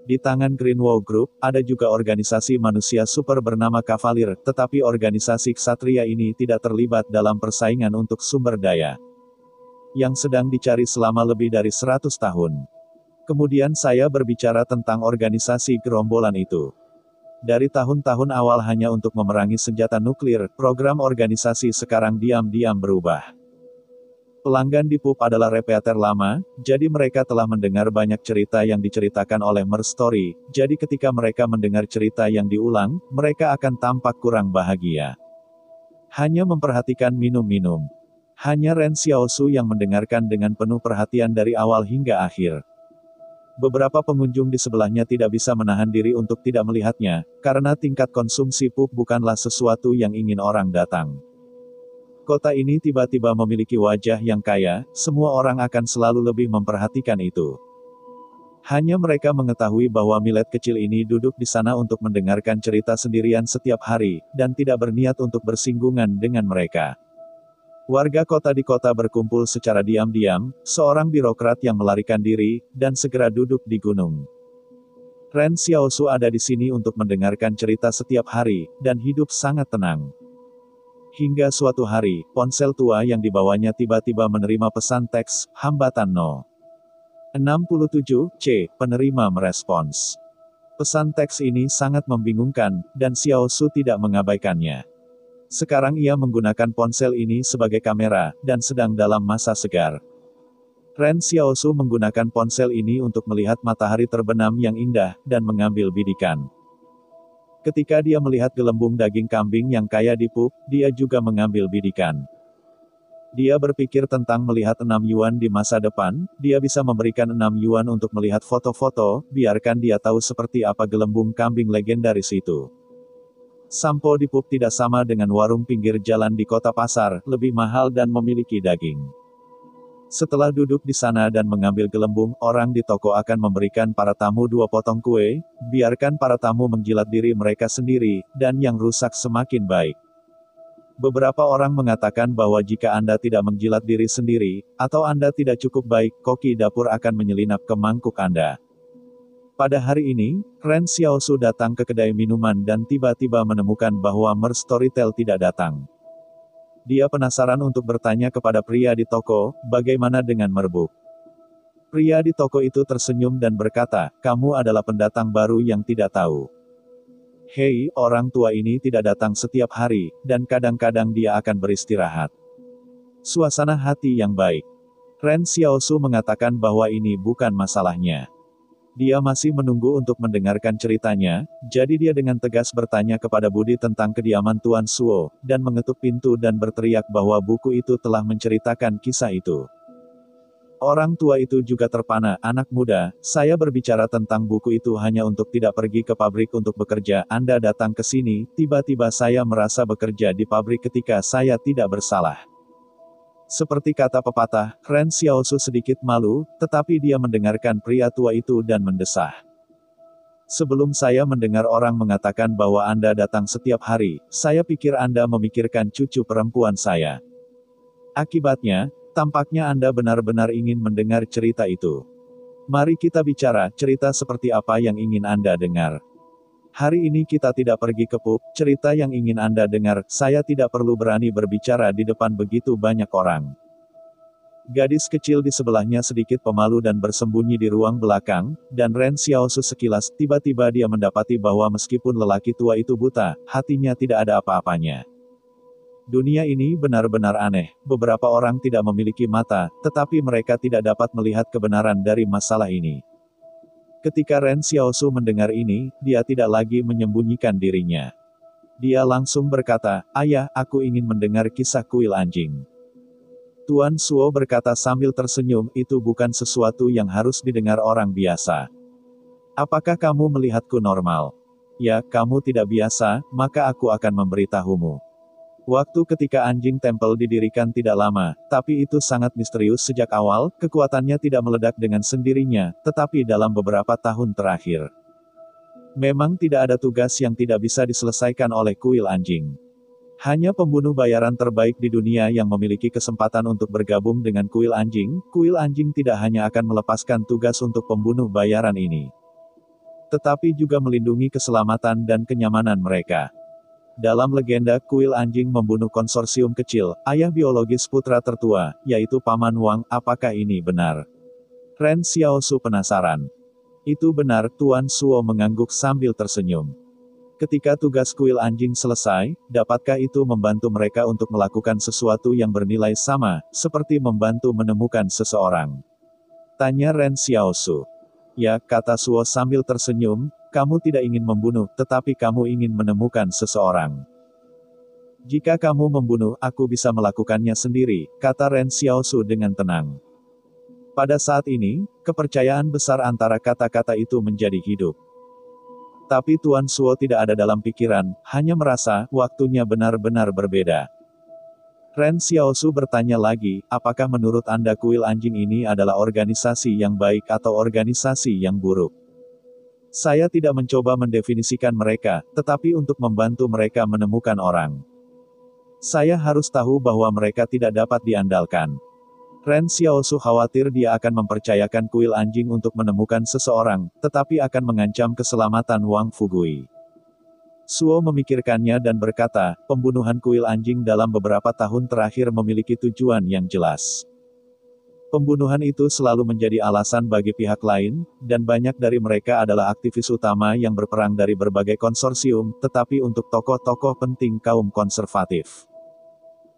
Di tangan Greenwood Group, ada juga organisasi manusia super bernama Kavalir, tetapi organisasi ksatria ini tidak terlibat dalam persaingan untuk sumber daya yang sedang dicari selama lebih dari 100 tahun. Kemudian saya berbicara tentang organisasi gerombolan itu. Dari tahun-tahun awal hanya untuk memerangi senjata nuklir, program organisasi sekarang diam-diam berubah. Pelanggan di pub adalah repeater lama, jadi mereka telah mendengar banyak cerita yang diceritakan oleh Mer Story, jadi ketika mereka mendengar cerita yang diulang, mereka akan tampak kurang bahagia. Hanya memperhatikan minum-minum. Hanya Ren Xiaosu yang mendengarkan dengan penuh perhatian dari awal hingga akhir. Beberapa pengunjung di sebelahnya tidak bisa menahan diri untuk tidak melihatnya, karena tingkat konsumsi pub bukanlah sesuatu yang ingin orang datang. Kota ini tiba-tiba memiliki wajah yang kaya, semua orang akan selalu lebih memperhatikan itu. Hanya mereka mengetahui bahwa Millet kecil ini duduk di sana untuk mendengarkan cerita sendirian setiap hari, dan tidak berniat untuk bersinggungan dengan mereka. Warga kota di kota berkumpul secara diam-diam, seorang birokrat yang melarikan diri, dan segera duduk di gunung. Ren Xiaosu ada di sini untuk mendengarkan cerita setiap hari, dan hidup sangat tenang. Hingga suatu hari, ponsel tua yang dibawanya tiba-tiba menerima pesan teks, hambatan No. 67C, penerima merespons. Pesan teks ini sangat membingungkan, dan Xiaosu tidak mengabaikannya. Sekarang ia menggunakan ponsel ini sebagai kamera, dan sedang dalam masa segar. Ren Xiaosu menggunakan ponsel ini untuk melihat matahari terbenam yang indah, dan mengambil bidikan. Ketika dia melihat gelembung daging kambing yang kaya di pub, dia juga mengambil bidikan. Dia berpikir tentang melihat 6 yuan di masa depan, dia bisa memberikan 6 yuan untuk melihat foto-foto, biarkan dia tahu seperti apa gelembung kambing legendaris itu. Sampo di pub tidak sama dengan warung pinggir jalan di kota pasar, lebih mahal dan memiliki daging. Setelah duduk di sana dan mengambil gelembung, orang di toko akan memberikan para tamu 2 potong kue, biarkan para tamu menjilat diri mereka sendiri, dan yang rusak semakin baik. Beberapa orang mengatakan bahwa jika Anda tidak menjilat diri sendiri, atau Anda tidak cukup baik, koki dapur akan menyelinap ke mangkuk Anda. Pada hari ini, Ren Xiaosu datang ke kedai minuman dan tiba-tiba menemukan bahwa Mer Storytel tidak datang. Dia penasaran untuk bertanya kepada pria di toko, bagaimana dengan Merbuk. Pria di toko itu tersenyum dan berkata, kamu adalah pendatang baru yang tidak tahu. Hei, orang tua ini tidak datang setiap hari, dan kadang-kadang dia akan beristirahat. Suasana hati yang baik. Ren Xiaosu mengatakan bahwa ini bukan masalahnya. Dia masih menunggu untuk mendengarkan ceritanya, jadi dia dengan tegas bertanya kepada Budi tentang kediaman Tuan Suo, dan mengetuk pintu dan berteriak bahwa buku itu telah menceritakan kisah itu. Orang tua itu juga terpana, anak muda, saya berbicara tentang buku itu hanya untuk tidak pergi ke pabrik untuk bekerja, Anda datang ke sini, tiba-tiba saya merasa bekerja di pabrik ketika saya tidak bersalah. Seperti kata pepatah, Ren Xiaosu sedikit malu, tetapi dia mendengarkan pria tua itu dan mendesah. Sebelum saya mendengar orang mengatakan bahwa Anda datang setiap hari, saya pikir Anda memikirkan cucu perempuan saya. Akibatnya, tampaknya Anda benar-benar ingin mendengar cerita itu. Mari kita bicara, cerita seperti apa yang ingin Anda dengar. Hari ini kita tidak pergi ke pub, cerita yang ingin Anda dengar, saya tidak perlu berani berbicara di depan begitu banyak orang. Gadis kecil di sebelahnya sedikit pemalu dan bersembunyi di ruang belakang, dan Ren Xiaosu sekilas, tiba-tiba dia mendapati bahwa meskipun lelaki tua itu buta, hatinya tidak ada apa-apanya. Dunia ini benar-benar aneh, beberapa orang tidak memiliki mata, tetapi mereka tidak dapat melihat kebenaran dari masalah ini. Ketika Ren Xiaosu mendengar ini, dia tidak lagi menyembunyikan dirinya. Dia langsung berkata, ayah, aku ingin mendengar kisah kuil anjing. Tuan Suo berkata sambil tersenyum, itu bukan sesuatu yang harus didengar orang biasa. Apakah kamu melihatku normal? Ya, kamu tidak biasa, maka aku akan memberitahumu. Waktu ketika anjing tempel didirikan tidak lama, tapi itu sangat misterius sejak awal, kekuatannya tidak meledak dengan sendirinya, tetapi dalam beberapa tahun terakhir. Memang tidak ada tugas yang tidak bisa diselesaikan oleh kuil anjing. Hanya pembunuh bayaran terbaik di dunia yang memiliki kesempatan untuk bergabung dengan kuil anjing tidak hanya akan melepaskan tugas untuk pembunuh bayaran ini, tetapi juga melindungi keselamatan dan kenyamanan mereka. Dalam legenda, kuil anjing membunuh konsorsium kecil, ayah biologis putra tertua, yaitu Paman Wang, apakah ini benar? Ren Xiaosu penasaran. Itu benar, Tuan Suo mengangguk sambil tersenyum. Ketika tugas kuil anjing selesai, dapatkah itu membantu mereka untuk melakukan sesuatu yang bernilai sama, seperti membantu menemukan seseorang? Tanya Ren Xiaosu. Ya, kata Suo sambil tersenyum, kamu tidak ingin membunuh, tetapi kamu ingin menemukan seseorang. Jika kamu membunuh, aku bisa melakukannya sendiri, kata Ren Xiaosu dengan tenang. Pada saat ini, kepercayaan besar antara kata-kata itu menjadi hidup. Tapi Tuan Suo tidak ada dalam pikiran, hanya merasa, waktunya benar-benar berbeda. Ren Xiaosu bertanya lagi, apakah menurut Anda kuil anjing ini adalah organisasi yang baik atau organisasi yang buruk? Saya tidak mencoba mendefinisikan mereka, tetapi untuk membantu mereka menemukan orang. Saya harus tahu bahwa mereka tidak dapat diandalkan. Ren Xiaosu khawatir dia akan mempercayakan kuil anjing untuk menemukan seseorang, tetapi akan mengancam keselamatan Wang Fugui. Suo memikirkannya dan berkata, pembunuhan kuil anjing dalam beberapa tahun terakhir memiliki tujuan yang jelas. Pembunuhan itu selalu menjadi alasan bagi pihak lain, dan banyak dari mereka adalah aktivis utama yang berperang dari berbagai konsorsium, tetapi untuk tokoh-tokoh penting kaum konservatif.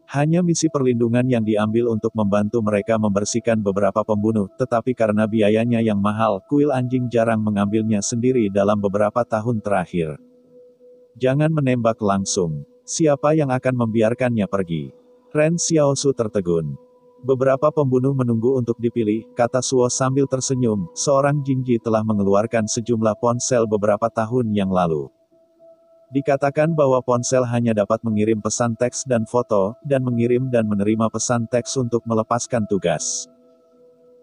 Hanya misi perlindungan yang diambil untuk membantu mereka membersihkan beberapa pembunuh, tetapi karena biayanya yang mahal, kuil anjing jarang mengambilnya sendiri dalam beberapa tahun terakhir. Jangan menembak langsung. Siapa yang akan membiarkannya pergi? Ren Xiaosu tertegun. Beberapa pembunuh menunggu untuk dipilih, kata Suo sambil tersenyum, seorang Jingji telah mengeluarkan sejumlah ponsel beberapa tahun yang lalu. Dikatakan bahwa ponsel hanya dapat mengirim pesan teks dan foto, dan mengirim dan menerima pesan teks untuk melepaskan tugas.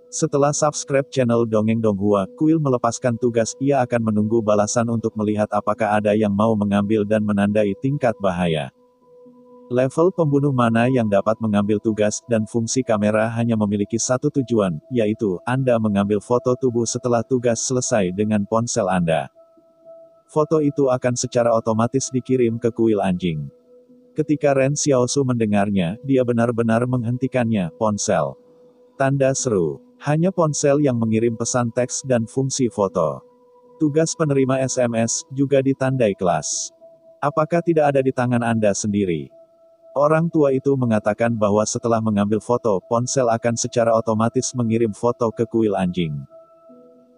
Setelah subscribe channel Dongeng Donghua, kuil melepaskan tugas, ia akan menunggu balasan untuk melihat apakah ada yang mau mengambil dan menandai tingkat bahaya. Level pembunuh mana yang dapat mengambil tugas, dan fungsi kamera hanya memiliki satu tujuan, yaitu, Anda mengambil foto tubuh setelah tugas selesai dengan ponsel Anda. Foto itu akan secara otomatis dikirim ke kuil anjing. Ketika Ren Xiaosu mendengarnya, dia benar-benar menghentikannya, ponsel. Tanda seru. Hanya ponsel yang mengirim pesan teks dan fungsi foto. Tugas penerima SMS, juga ditandai kelas. Apakah tidak ada di tangan Anda sendiri? Orang tua itu mengatakan bahwa setelah mengambil foto, ponsel akan secara otomatis mengirim foto ke kuil anjing.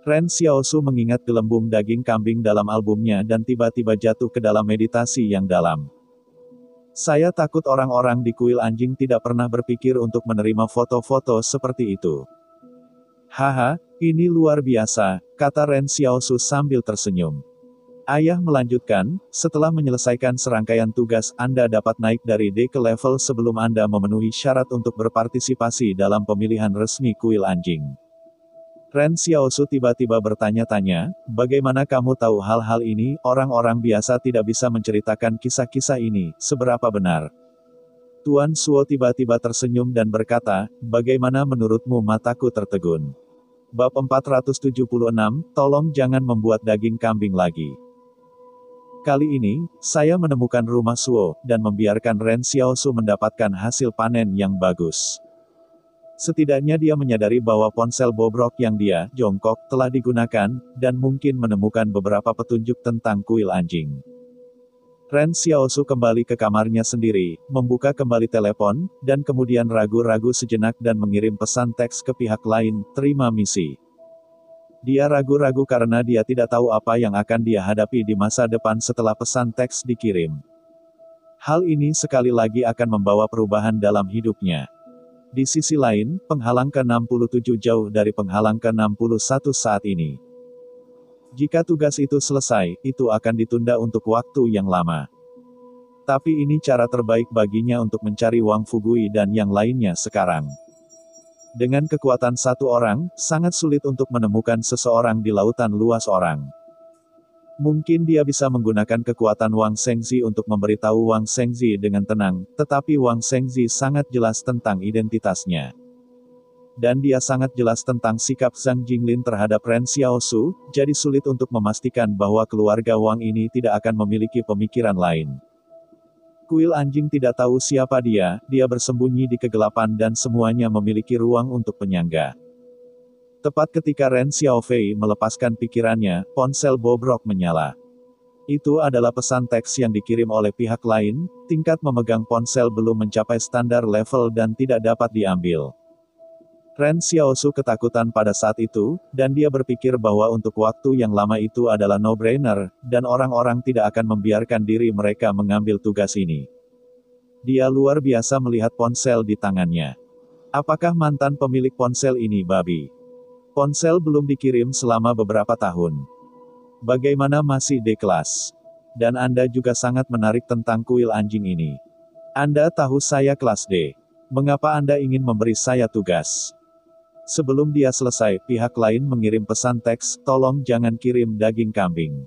Ren Xiaosu mengingat gelembung daging kambing dalam albumnya dan tiba-tiba jatuh ke dalam meditasi yang dalam. Saya takut orang-orang di kuil anjing tidak pernah berpikir untuk menerima foto-foto seperti itu. Haha, ini luar biasa, kata Ren Xiaosu sambil tersenyum. Ayah melanjutkan, setelah menyelesaikan serangkaian tugas, Anda dapat naik dari D ke level sebelum Anda memenuhi syarat untuk berpartisipasi dalam pemilihan resmi kuil anjing. Ren Xiaosu tiba-tiba bertanya-tanya, bagaimana kamu tahu hal-hal ini? Orang-orang biasa tidak bisa menceritakan kisah-kisah ini, seberapa benar? Tuan Suo tiba-tiba tersenyum dan berkata, bagaimana menurutmu? Mataku tertegun. Bab 476, tolong jangan membuat daging kambing lagi. Kali ini, saya menemukan rumah Suo, dan membiarkan Ren Xiaosu mendapatkan hasil panen yang bagus. Setidaknya dia menyadari bahwa ponsel bobrok yang dia, jongkok, telah digunakan, dan mungkin menemukan beberapa petunjuk tentang kuil anjing. Ren Xiaosu kembali ke kamarnya sendiri, membuka kembali telepon, dan kemudian ragu-ragu sejenak dan mengirim pesan teks ke pihak lain, terima misi. Dia ragu-ragu karena dia tidak tahu apa yang akan dia hadapi di masa depan setelah pesan teks dikirim. Hal ini sekali lagi akan membawa perubahan dalam hidupnya. Di sisi lain, penghalang ke-67 jauh dari penghalang ke-61 saat ini. Jika tugas itu selesai, itu akan ditunda untuk waktu yang lama. Tapi ini cara terbaik baginya untuk mencari Wang Fugui dan yang lainnya sekarang. Dengan kekuatan satu orang, sangat sulit untuk menemukan seseorang di lautan luas orang. Mungkin dia bisa menggunakan kekuatan Wang Shengzi untuk memberitahu Wang Shengzi dengan tenang, tetapi Wang Shengzi sangat jelas tentang identitasnya. Dan dia sangat jelas tentang sikap Zhang Jinglin terhadap Ren Xiaosu, jadi sulit untuk memastikan bahwa keluarga Wang ini tidak akan memiliki pemikiran lain. Kuil anjing tidak tahu siapa dia bersembunyi di kegelapan dan semuanya memiliki ruang untuk penyangga. Tepat ketika Ren Xiaofei melepaskan pikirannya, ponsel bobrok menyala. Itu adalah pesan teks yang dikirim oleh pihak lain, tingkat memegang ponsel belum mencapai standar level dan tidak dapat diambil. Ren Xiaosu ketakutan pada saat itu, dan dia berpikir bahwa untuk waktu yang lama itu adalah no-brainer, dan orang-orang tidak akan membiarkan diri mereka mengambil tugas ini. Dia luar biasa melihat ponsel di tangannya. Apakah mantan pemilik ponsel ini babi? Ponsel belum dikirim selama beberapa tahun. Bagaimana masih D-kelas? Dan Anda juga sangat menarik tentang kuil anjing ini. Anda tahu saya kelas D. Mengapa Anda ingin memberi saya tugas? Sebelum dia selesai, pihak lain mengirim pesan teks, tolong jangan kirim daging kambing.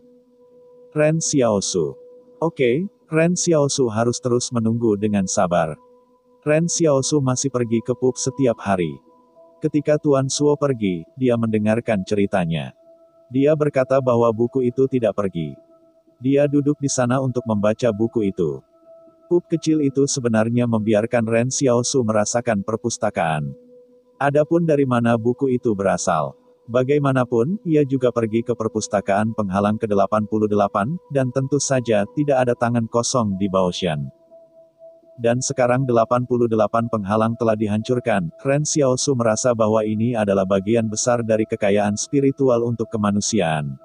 Ren Xiaosu. Oke, Ren Xiaosu harus terus menunggu dengan sabar. Ren Xiaosu masih pergi ke pub setiap hari. Ketika Tuan Suo pergi, dia mendengarkan ceritanya. Dia berkata bahwa buku itu tidak pergi. Dia duduk di sana untuk membaca buku itu. Pub kecil itu sebenarnya membiarkan Ren Xiaosu merasakan perpustakaan. Adapun dari mana buku itu berasal. Bagaimanapun, ia juga pergi ke perpustakaan penghalang ke-88, dan tentu saja tidak ada tangan kosong di Baoshan. Dan sekarang 88 penghalang telah dihancurkan, Ren Xiaosu merasa bahwa ini adalah bagian besar dari kekayaan spiritual untuk kemanusiaan.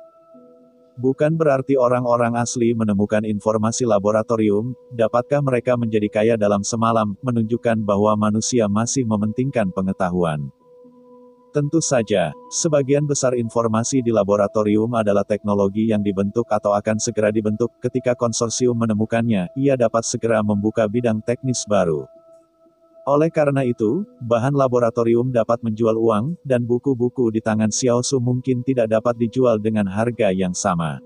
Bukan berarti orang-orang asli menemukan informasi laboratorium, dapatkah mereka menjadi kaya dalam semalam, menunjukkan bahwa manusia masih mementingkan pengetahuan. Tentu saja, sebagian besar informasi di laboratorium adalah teknologi yang dibentuk atau akan segera dibentuk. Ketika konsorsium menemukannya, ia dapat segera membuka bidang teknis baru. Oleh karena itu, bahan laboratorium dapat menjual uang, dan buku-buku di tangan Xiaosu mungkin tidak dapat dijual dengan harga yang sama.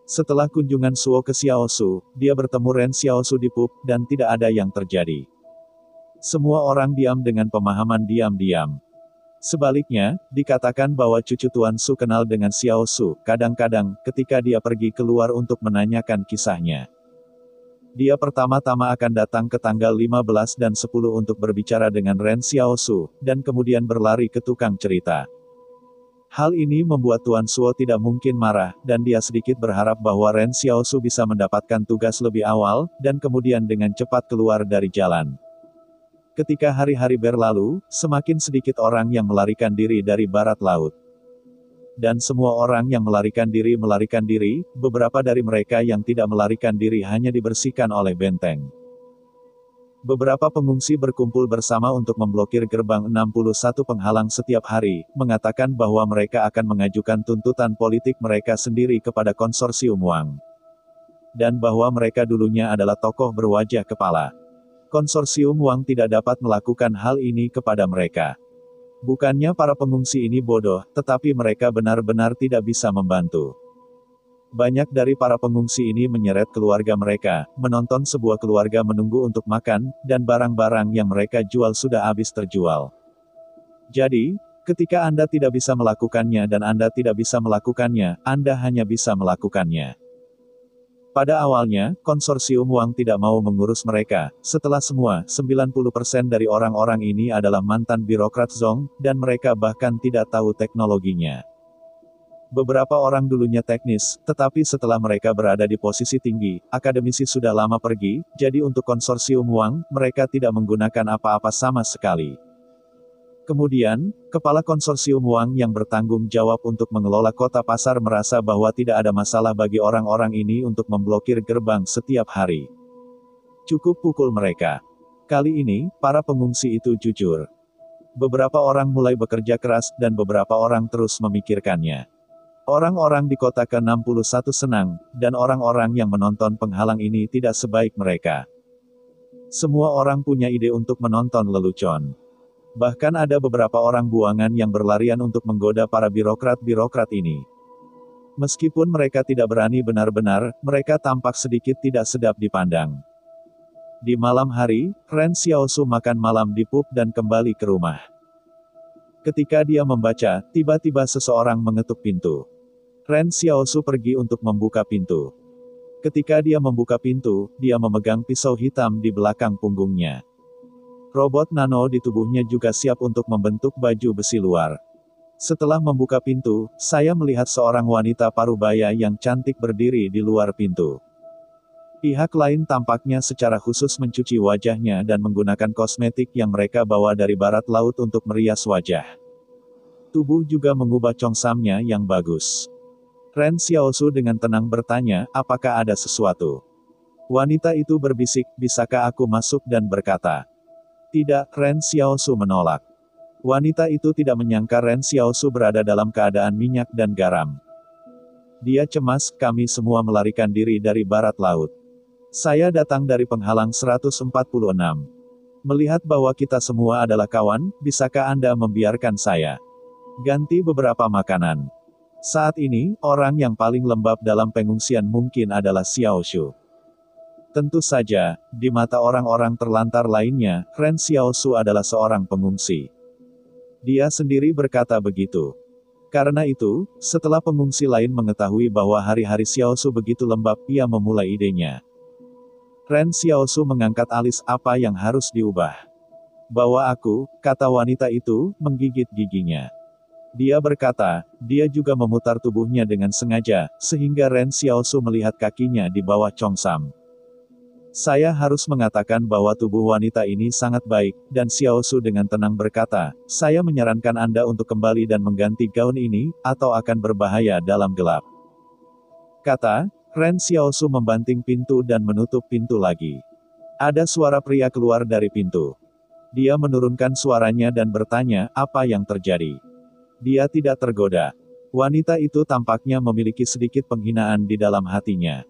Setelah kunjungan Suo ke Xiaosu, dia bertemu Ren Xiaosu di pub, dan tidak ada yang terjadi. Semua orang diam dengan pemahaman diam-diam. Sebaliknya, dikatakan bahwa cucu Tuan Su kenal dengan Xiaosu, kadang-kadang, ketika dia pergi keluar untuk menanyakan kisahnya. Dia pertama-tama akan datang ke tanggal 15 dan 10 untuk berbicara dengan Ren Xiaosu, dan kemudian berlari ke tukang cerita. Hal ini membuat Tuan Suo tidak mungkin marah, dan dia sedikit berharap bahwa Ren Xiaosu bisa mendapatkan tugas lebih awal, dan kemudian dengan cepat keluar dari jalan. Ketika hari-hari berlalu, semakin sedikit orang yang melarikan diri dari barat laut. Dan semua orang yang melarikan diri, beberapa dari mereka yang tidak melarikan diri hanya dibersihkan oleh benteng. Beberapa pengungsi berkumpul bersama untuk memblokir gerbang 61 penghalang setiap hari, mengatakan bahwa mereka akan mengajukan tuntutan politik mereka sendiri kepada konsorsium Wang. Dan bahwa mereka dulunya adalah tokoh berwajah kepala. Konsorsium Wang tidak dapat melakukan hal ini kepada mereka. Bukannya para pengungsi ini bodoh, tetapi mereka benar-benar tidak bisa membantu. Banyak dari para pengungsi ini menyeret keluarga mereka, menonton sebuah keluarga menunggu untuk makan, dan barang-barang yang mereka jual sudah habis terjual. Jadi, ketika Anda tidak bisa melakukannya dan Anda tidak bisa melakukannya, Anda hanya bisa melakukannya. Pada awalnya, konsorsium Wang tidak mau mengurus mereka. Setelah semua, 90% dari orang-orang ini adalah mantan birokrat Zong, dan mereka bahkan tidak tahu teknologinya. Beberapa orang dulunya teknis, tetapi setelah mereka berada di posisi tinggi, akademisi sudah lama pergi, jadi untuk konsorsium Wang, mereka tidak menggunakan apa-apa sama sekali. Kemudian, kepala konsorsium Wang yang bertanggung jawab untuk mengelola kota pasar merasa bahwa tidak ada masalah bagi orang-orang ini untuk memblokir gerbang setiap hari. Cukup pukul mereka. Kali ini, para pengungsi itu jujur. Beberapa orang mulai bekerja keras, dan beberapa orang terus memikirkannya. Orang-orang di kota ke-61 senang, dan orang-orang yang menonton penghalang ini tidak sebaik mereka. Semua orang punya ide untuk menonton lelucon. Bahkan ada beberapa orang buangan yang berlarian untuk menggoda para birokrat-birokrat ini. Meskipun mereka tidak berani benar-benar, mereka tampak sedikit tidak sedap dipandang. Di malam hari, Ren Xiaosu makan malam di pub dan kembali ke rumah. Ketika dia membaca, tiba-tiba seseorang mengetuk pintu. Ren Xiaosu pergi untuk membuka pintu. Ketika dia membuka pintu, dia memegang pisau hitam di belakang punggungnya. Robot nano di tubuhnya juga siap untuk membentuk baju besi luar. Setelah membuka pintu, saya melihat seorang wanita parubaya yang cantik berdiri di luar pintu. Pihak lain tampaknya secara khusus mencuci wajahnya dan menggunakan kosmetik yang mereka bawa dari barat laut untuk merias wajah. Tubuh juga mengubah congsamnya yang bagus. Ren Xiaosu dengan tenang bertanya, apakah ada sesuatu? Wanita itu berbisik, bisakah aku masuk dan berkata? Tidak, Ren Xiaosu menolak. Wanita itu tidak menyangka Ren Xiaosu berada dalam keadaan minyak dan garam. Dia cemas, kami semua melarikan diri dari barat laut. Saya datang dari penghalang 146. Melihat bahwa kita semua adalah kawan, bisakah Anda membiarkan saya ganti beberapa makanan? Saat ini, orang yang paling lembab dalam pengungsian mungkin adalah Xiaoshu. Tentu saja, di mata orang-orang terlantar lainnya, Ren Xiaosu adalah seorang pengungsi. Dia sendiri berkata begitu. Karena itu, setelah pengungsi lain mengetahui bahwa hari-hari Xiaosu begitu lembab, ia memulai idenya. Ren Xiaosu mengangkat alis, apa yang harus diubah? Bawa aku, kata wanita itu, menggigit giginya. Dia berkata, dia juga memutar tubuhnya dengan sengaja, sehingga Ren Xiaosu melihat kakinya di bawah congsam. Saya harus mengatakan bahwa tubuh wanita ini sangat baik, dan Xiaosu dengan tenang berkata, saya menyarankan Anda untuk kembali dan mengganti gaun ini, atau akan berbahaya dalam gelap. Kata, Ren Xiaosu membanting pintu dan menutup pintu lagi. Ada suara pria keluar dari pintu. Dia menurunkan suaranya dan bertanya, apa yang terjadi? Dia tidak tergoda. Wanita itu tampaknya memiliki sedikit penghinaan di dalam hatinya.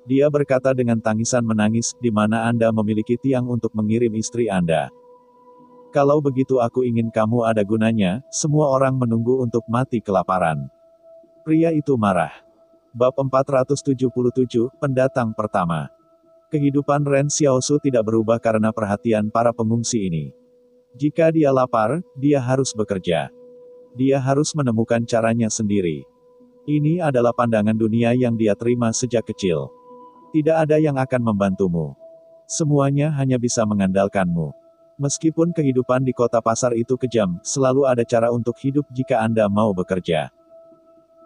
Dia berkata dengan tangisan menangis, di mana Anda memiliki tiang untuk mengirim istri Anda. Kalau begitu aku ingin kamu ada gunanya, semua orang menunggu untuk mati kelaparan. Pria itu marah. Bab 477, Pendatang Pertama. Kehidupan Ren Xiaosu tidak berubah karena perhatian para pengungsi ini. Jika dia lapar, dia harus bekerja. Dia harus menemukan caranya sendiri. Ini adalah pandangan dunia yang dia terima sejak kecil. Tidak ada yang akan membantumu. Semuanya hanya bisa mengandalkanmu. Meskipun kehidupan di kota pasar itu kejam, selalu ada cara untuk hidup jika Anda mau bekerja.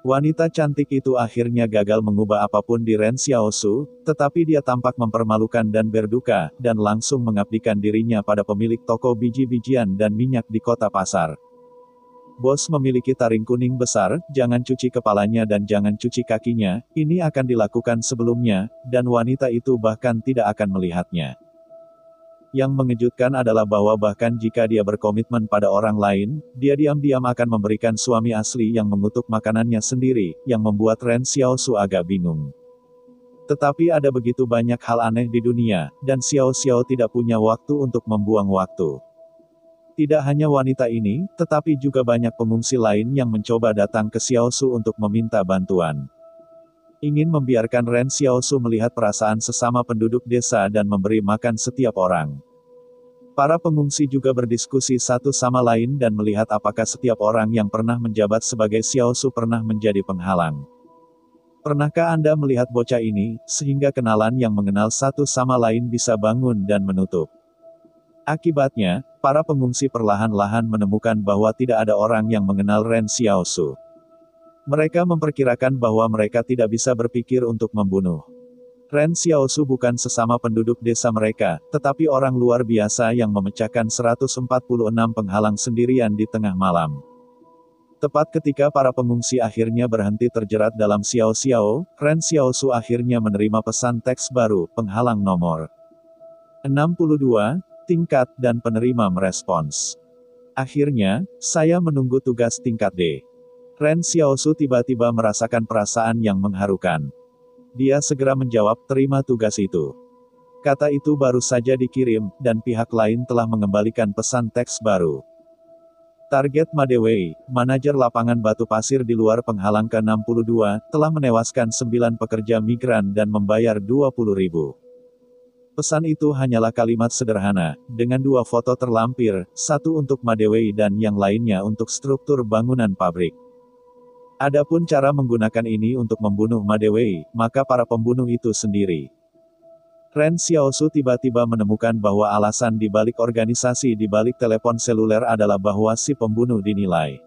Wanita cantik itu akhirnya gagal mengubah apapun di Ren Xiaosu, tetapi dia tampak mempermalukan dan berduka, dan langsung mengabdikan dirinya pada pemilik toko biji-bijian dan minyak di kota pasar. Bos memiliki taring kuning besar, jangan cuci kepalanya dan jangan cuci kakinya, ini akan dilakukan sebelumnya, dan wanita itu bahkan tidak akan melihatnya. Yang mengejutkan adalah bahwa bahkan jika dia berkomitmen pada orang lain, dia diam-diam akan memberikan suami asli yang mengutuk makanannya sendiri, yang membuat Ren Xiaosu agak bingung. Tetapi ada begitu banyak hal aneh di dunia, dan Xiao Xiao tidak punya waktu untuk membuang waktu. Tidak hanya wanita ini, tetapi juga banyak pengungsi lain yang mencoba datang ke Xiaosu untuk meminta bantuan. Ingin membiarkan Ren Xiaosu melihat perasaan sesama penduduk desa dan memberi makan setiap orang. Para pengungsi juga berdiskusi satu sama lain dan melihat apakah setiap orang yang pernah menjabat sebagai Xiaosu pernah menjadi penghalang. Pernahkah Anda melihat bocah ini, sehingga kenalan yang mengenal satu sama lain bisa bangun dan menutup? Akibatnya, para pengungsi perlahan-lahan menemukan bahwa tidak ada orang yang mengenal Ren Xiaosu. Mereka memperkirakan bahwa mereka tidak bisa berpikir untuk membunuh. Ren Xiaosu bukan sesama penduduk desa mereka, tetapi orang luar biasa yang memecahkan 146 penghalang sendirian di tengah malam. Tepat ketika para pengungsi akhirnya berhenti terjerat dalam Xiao Xiao, Ren Xiaosu akhirnya menerima pesan teks baru, penghalang nomor 62, tingkat dan penerima merespons. Akhirnya, saya menunggu tugas tingkat D. Ren Xiaosu tiba-tiba merasakan perasaan yang mengharukan. Dia segera menjawab, terima tugas itu. Kata itu baru saja dikirim, dan pihak lain telah mengembalikan pesan teks baru. Target Madewei, manajer lapangan batu pasir di luar penghalang ke-62, telah menewaskan 9 pekerja migran dan membayar 20.000. Pesan itu hanyalah kalimat sederhana, dengan 2 foto terlampir, satu untuk Madewei dan yang lainnya untuk struktur bangunan pabrik. Adapun cara menggunakan ini untuk membunuh Madewei, maka para pembunuh itu sendiri. Ren Xiaosu tiba-tiba menemukan bahwa alasan di balik organisasi di balik telepon seluler adalah bahwa si pembunuh dinilai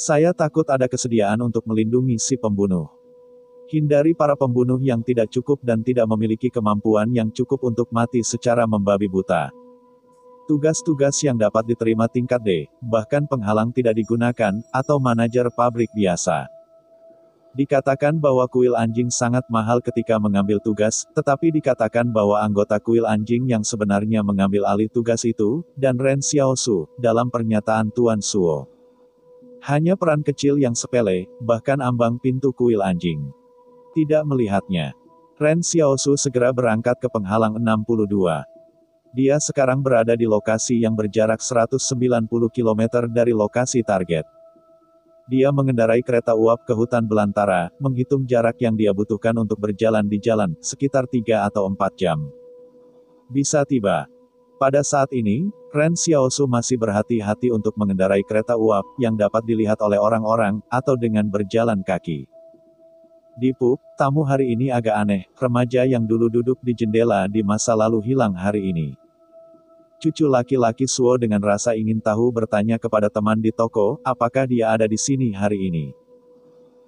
Saya takut ada kesediaan untuk melindungi si pembunuh. Hindari para pembunuh yang tidak cukup dan tidak memiliki kemampuan yang cukup untuk mati secara membabi buta. Tugas-tugas yang dapat diterima tingkat D, bahkan penghalang tidak digunakan, atau manajer pabrik biasa. Dikatakan bahwa kuil anjing sangat mahal ketika mengambil tugas, tetapi dikatakan bahwa anggota kuil anjing yang sebenarnya mengambil alih tugas itu, dan Ren Xiaosu, dalam pernyataan Tuan Suo. Hanya peran kecil yang sepele, bahkan ambang pintu kuil anjing. Tidak melihatnya. Ren Xiaosu segera berangkat ke penghalang 62. Dia sekarang berada di lokasi yang berjarak 190 km dari lokasi target. Dia mengendarai kereta uap ke hutan belantara, menghitung jarak yang dia butuhkan untuk berjalan di jalan, sekitar 3 atau 4 jam. Bisa tiba. Pada saat ini, Ren Xiaosu masih berhati-hati untuk mengendarai kereta uap, yang dapat dilihat oleh orang-orang, atau dengan berjalan kaki. Di pub, tamu hari ini agak aneh, remaja yang dulu duduk di jendela di masa lalu hilang hari ini. Cucu laki-laki Suo dengan rasa ingin tahu bertanya kepada teman di toko, apakah dia ada di sini hari ini.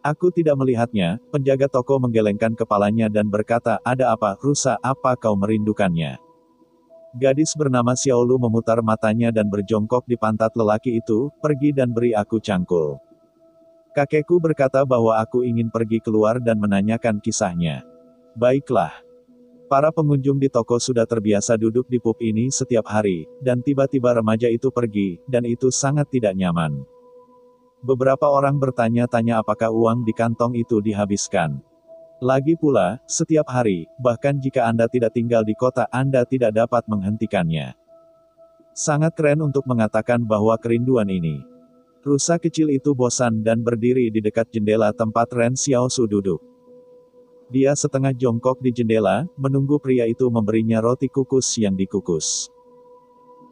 Aku tidak melihatnya, penjaga toko menggelengkan kepalanya dan berkata, ada apa, rusa, apa kau merindukannya? Gadis bernama Xiaolu memutar matanya dan berjongkok di pantat lelaki itu, pergi dan beri aku cangkul. Kakekku berkata bahwa aku ingin pergi keluar dan menanyakan kisahnya. Baiklah. Para pengunjung di toko sudah terbiasa duduk di pub ini setiap hari, dan tiba-tiba remaja itu pergi, dan itu sangat tidak nyaman. Beberapa orang bertanya-tanya apakah uang di kantong itu dihabiskan. Lagi pula, setiap hari, bahkan jika Anda tidak tinggal di kota, Anda tidak dapat menghentikannya. Sangat keren untuk mengatakan bahwa kerinduan ini. Rusa kecil itu bosan dan berdiri di dekat jendela tempat Ren Xiaosu duduk. Dia setengah jongkok di jendela, menunggu pria itu memberinya roti kukus yang dikukus.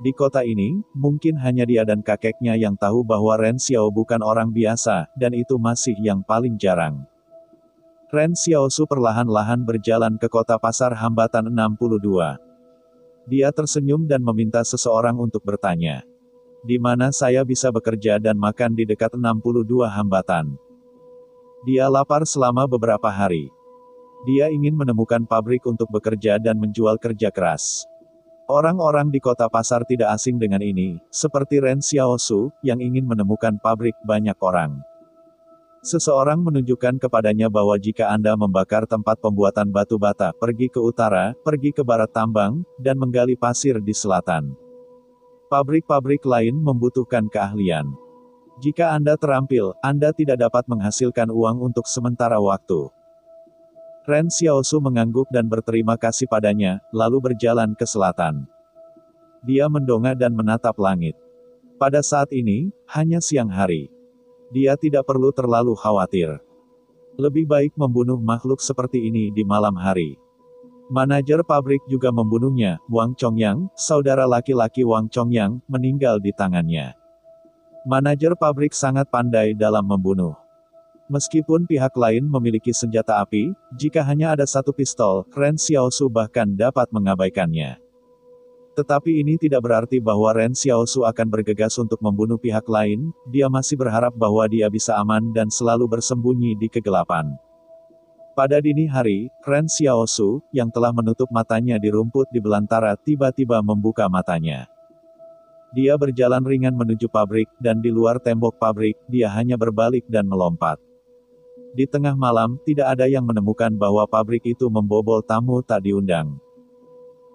Di kota ini, mungkin hanya dia dan kakeknya yang tahu bahwa Ren Xiao bukan orang biasa, dan itu masih yang paling jarang. Ren Xiaosu perlahan-lahan berjalan ke kota pasar hambatan 62. Dia tersenyum dan meminta seseorang untuk bertanya. Di mana saya bisa bekerja dan makan di dekat 62 hambatan. Dia lapar selama beberapa hari. Dia ingin menemukan pabrik untuk bekerja dan menjual kerja keras. Orang-orang di kota pasar tidak asing dengan ini, seperti Ren Xiaosu, yang ingin menemukan pabrik banyak orang. Seseorang menunjukkan kepadanya bahwa jika Anda membakar tempat pembuatan batu bata, pergi ke utara, pergi ke barat tambang, dan menggali pasir di selatan. Pabrik-pabrik lain membutuhkan keahlian. Jika Anda terampil, Anda tidak dapat menghasilkan uang untuk sementara waktu. Ren Xiaosu mengangguk dan berterima kasih padanya, lalu berjalan ke selatan. Dia mendongak dan menatap langit. Pada saat ini, hanya siang hari. Dia tidak perlu terlalu khawatir. Lebih baik membunuh makhluk seperti ini di malam hari. Manajer pabrik juga membunuhnya, Wang Chongyang, saudara laki-laki Wang Chongyang, meninggal di tangannya. Manajer pabrik sangat pandai dalam membunuh. Meskipun pihak lain memiliki senjata api, jika hanya ada satu pistol, Ren Xiaosu bahkan dapat mengabaikannya. Tetapi ini tidak berarti bahwa Ren Xiaosu akan bergegas untuk membunuh pihak lain, dia masih berharap bahwa dia bisa aman dan selalu bersembunyi di kegelapan. Pada dini hari, Ren Xiaosu, yang telah menutup matanya di rumput di belantara, tiba-tiba membuka matanya. Dia berjalan ringan menuju pabrik, dan di luar tembok pabrik, dia hanya berbalik dan melompat. Di tengah malam, tidak ada yang menemukan bahwa pabrik itu membobol tamu tak diundang.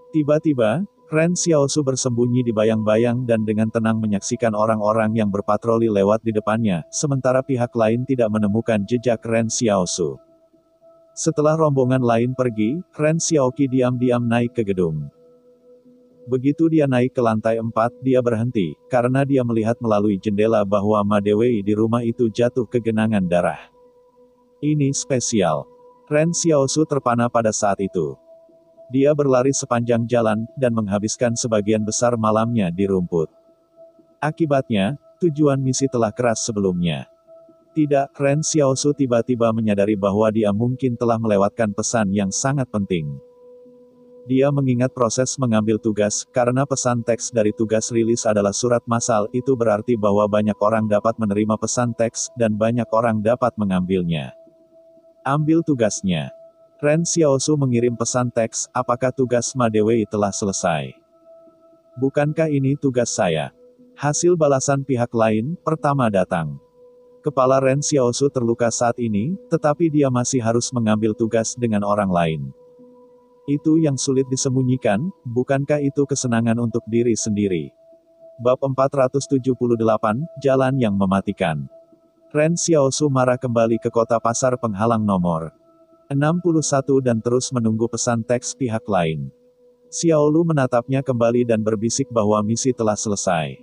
Tiba-tiba, Ren Xiaosu bersembunyi di bayang-bayang dan dengan tenang menyaksikan orang-orang yang berpatroli lewat di depannya, sementara pihak lain tidak menemukan jejak Ren Xiaosu. Setelah rombongan lain pergi, Ren Xiaoqi diam-diam naik ke gedung. Begitu dia naik ke lantai 4, dia berhenti, karena dia melihat melalui jendela bahwa Ma Dewei di rumah itu jatuh ke genangan darah. Ini spesial. Ren Xiaosu terpana pada saat itu. Dia berlari sepanjang jalan, dan menghabiskan sebagian besar malamnya di rumput. Akibatnya, tujuan misi telah keras sebelumnya. Tidak, Ren Xiaosu tiba-tiba menyadari bahwa dia mungkin telah melewatkan pesan yang sangat penting. Dia mengingat proses mengambil tugas, karena pesan teks dari tugas rilis adalah surat massal, itu berarti bahwa banyak orang dapat menerima pesan teks, dan banyak orang dapat mengambilnya. Ambil tugasnya. Ren Xiaosu mengirim pesan teks, apakah tugas Ma Dewei telah selesai? Bukankah ini tugas saya? Hasil balasan pihak lain, pertama datang. Kepala Ren Xiaosu terluka saat ini, tetapi dia masih harus mengambil tugas dengan orang lain. Itu yang sulit disembunyikan, bukankah itu kesenangan untuk diri sendiri? Bab 478, Jalan yang Mematikan. Ren Xiaosu marah kembali ke kota pasar penghalang nomor 61 dan terus menunggu pesan teks pihak lain. Xiaolu menatapnya kembali dan berbisik bahwa misi telah selesai.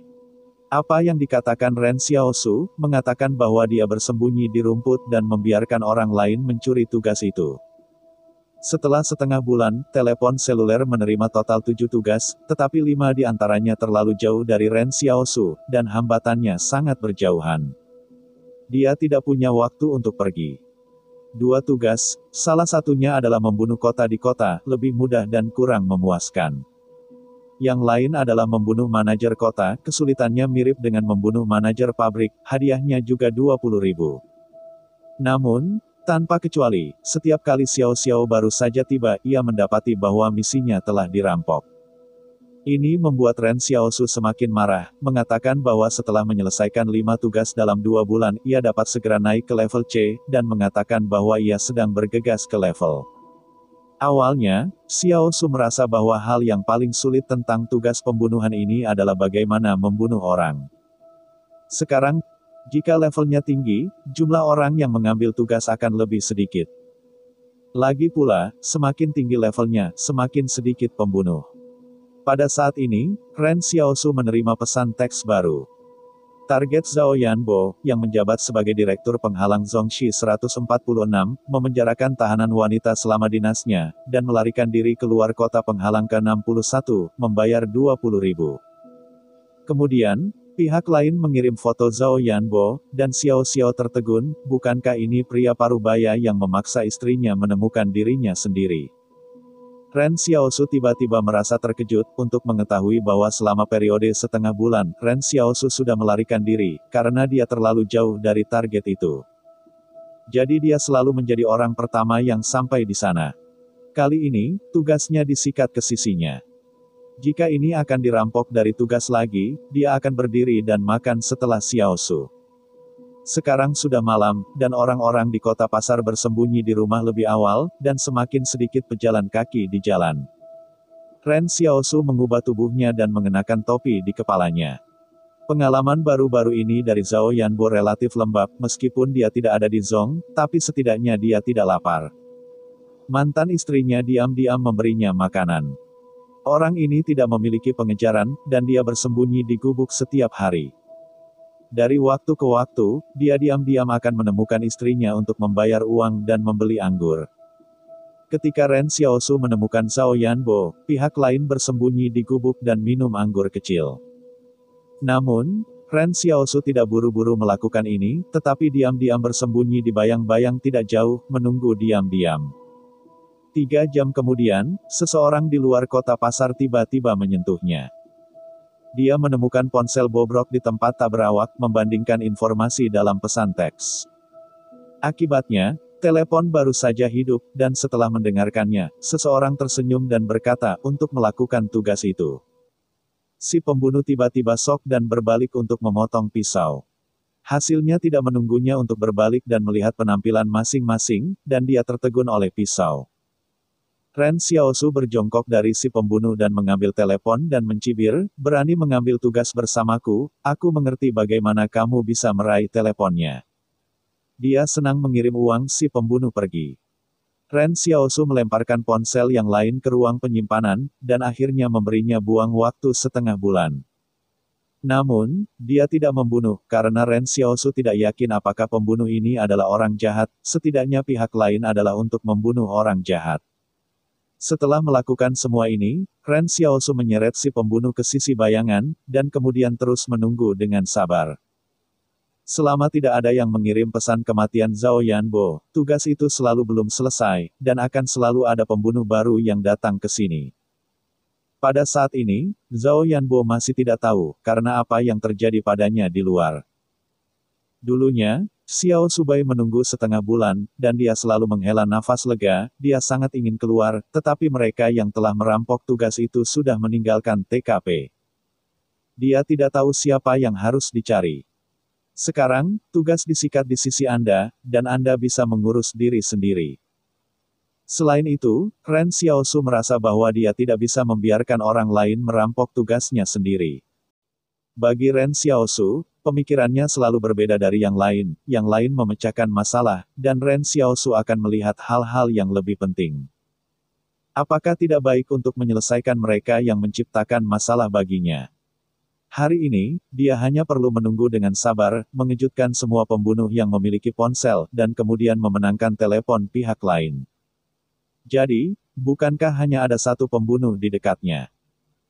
Apa yang dikatakan Ren Xiaosu, mengatakan bahwa dia bersembunyi di rumput dan membiarkan orang lain mencuri tugas itu. Setelah setengah bulan, telepon seluler menerima total 7 tugas, tetapi 5 di antaranya terlalu jauh dari Ren Xiaosu, dan hambatannya sangat berjauhan. Dia tidak punya waktu untuk pergi. 2 tugas, salah satunya adalah membunuh kota di kota, lebih mudah dan kurang memuaskan. Yang lain adalah membunuh manajer kota, kesulitannya mirip dengan membunuh manajer pabrik, hadiahnya juga 20.000. Namun, tanpa kecuali, setiap kali Xiao Xiao baru saja tiba, ia mendapati bahwa misinya telah dirampok. Ini membuat Ren Xiaosu semakin marah, mengatakan bahwa setelah menyelesaikan 5 tugas dalam 2 bulan, ia dapat segera naik ke level C, dan mengatakan bahwa ia sedang bergegas ke level. Awalnya, Xiaosu merasa bahwa hal yang paling sulit tentang tugas pembunuhan ini adalah bagaimana membunuh orang. Sekarang, jika levelnya tinggi, jumlah orang yang mengambil tugas akan lebih sedikit. Lagi pula, semakin tinggi levelnya, semakin sedikit pembunuh. Pada saat ini, Ren Xiaosu menerima pesan teks baru. Target Zhao Yanbo, yang menjabat sebagai Direktur Penghalang Zhongxi 146, memenjarakan tahanan wanita selama dinasnya, dan melarikan diri keluar kota penghalang ke-61, membayar 20.000. Kemudian, pihak lain mengirim foto Zhao Yanbo, dan Xiao Xiao tertegun, bukankah ini pria parubaya yang memaksa istrinya menemukan dirinya sendiri? Ren Xiaosu tiba-tiba merasa terkejut, untuk mengetahui bahwa selama periode setengah bulan, Ren Xiaosu sudah melarikan diri, karena dia terlalu jauh dari target itu. Jadi dia selalu menjadi orang pertama yang sampai di sana. Kali ini, tugasnya disikat ke sisinya. Jika ini akan dirampok dari tugas lagi, dia akan berdiri dan makan setelah Xiaosu. Sekarang sudah malam, dan orang-orang di kota pasar bersembunyi di rumah lebih awal, dan semakin sedikit pejalan kaki di jalan. Ren Xiaosu mengubah tubuhnya dan mengenakan topi di kepalanya. Pengalaman baru-baru ini dari Zhao Yanbo relatif lembab, meskipun dia tidak ada di Zong, tapi setidaknya dia tidak lapar. Mantan istrinya diam-diam memberinya makanan. Orang ini tidak memiliki pengejaran, dan dia bersembunyi di gubuk setiap hari. Dari waktu ke waktu, dia diam-diam akan menemukan istrinya untuk membayar uang dan membeli anggur. Ketika Ren Xiaosu menemukan Zhao Yanbo, pihak lain bersembunyi di gubuk dan minum anggur kecil. Namun, Ren Xiaosu tidak buru-buru melakukan ini, tetapi diam-diam bersembunyi di bayang-bayang tidak jauh, menunggu diam-diam. 3 jam kemudian, seseorang di luar kota pasar tiba-tiba menyentuhnya. Dia menemukan ponsel bobrok di tempat tak berawak, membandingkan informasi dalam pesan teks. Akibatnya, telepon baru saja hidup, dan setelah mendengarkannya, seseorang tersenyum dan berkata untuk melakukan tugas itu. Si pembunuh tiba-tiba shock dan berbalik untuk memotong pisau. Hasilnya tidak menunggunya untuk berbalik dan melihat penampilan masing-masing, dan dia tertegun oleh pisau. Ren Xiaosu berjongkok dari si pembunuh dan mengambil telepon dan mencibir, berani mengambil tugas bersamaku, aku mengerti bagaimana kamu bisa meraih teleponnya. Dia senang mengirim uang si pembunuh pergi. Ren Xiaosu melemparkan ponsel yang lain ke ruang penyimpanan, dan akhirnya memberinya buang waktu setengah bulan. Namun, dia tidak membunuh, karena Ren Xiaosu tidak yakin apakah pembunuh ini adalah orang jahat, setidaknya pihak lain adalah untuk membunuh orang jahat. Setelah melakukan semua ini, Ren Xiaosu menyeret si pembunuh ke sisi bayangan, dan kemudian terus menunggu dengan sabar. Selama tidak ada yang mengirim pesan kematian Zhao Yanbo, tugas itu selalu belum selesai, dan akan selalu ada pembunuh baru yang datang ke sini. Pada saat ini, Zhao Yanbo masih tidak tahu, karena apa yang terjadi padanya di luar. Dulunya, Xiao Subai menunggu setengah bulan, dan dia selalu menghela nafas lega, dia sangat ingin keluar, tetapi mereka yang telah merampok tugas itu sudah meninggalkan TKP. Dia tidak tahu siapa yang harus dicari. Sekarang, tugas disikat di sisi Anda, dan Anda bisa mengurus diri sendiri. Selain itu, Ren Xiaosu merasa bahwa dia tidak bisa membiarkan orang lain merampok tugasnya sendiri. Bagi Ren Xiaosu, pemikirannya selalu berbeda dari yang lain memecahkan masalah, dan Ren Xiaosu akan melihat hal-hal yang lebih penting. Apakah tidak baik untuk menyelesaikan mereka yang menciptakan masalah baginya? Hari ini, dia hanya perlu menunggu dengan sabar, mengejutkan semua pembunuh yang memiliki ponsel, dan kemudian memenangkan telepon pihak lain. Jadi, bukankah hanya ada satu pembunuh di dekatnya?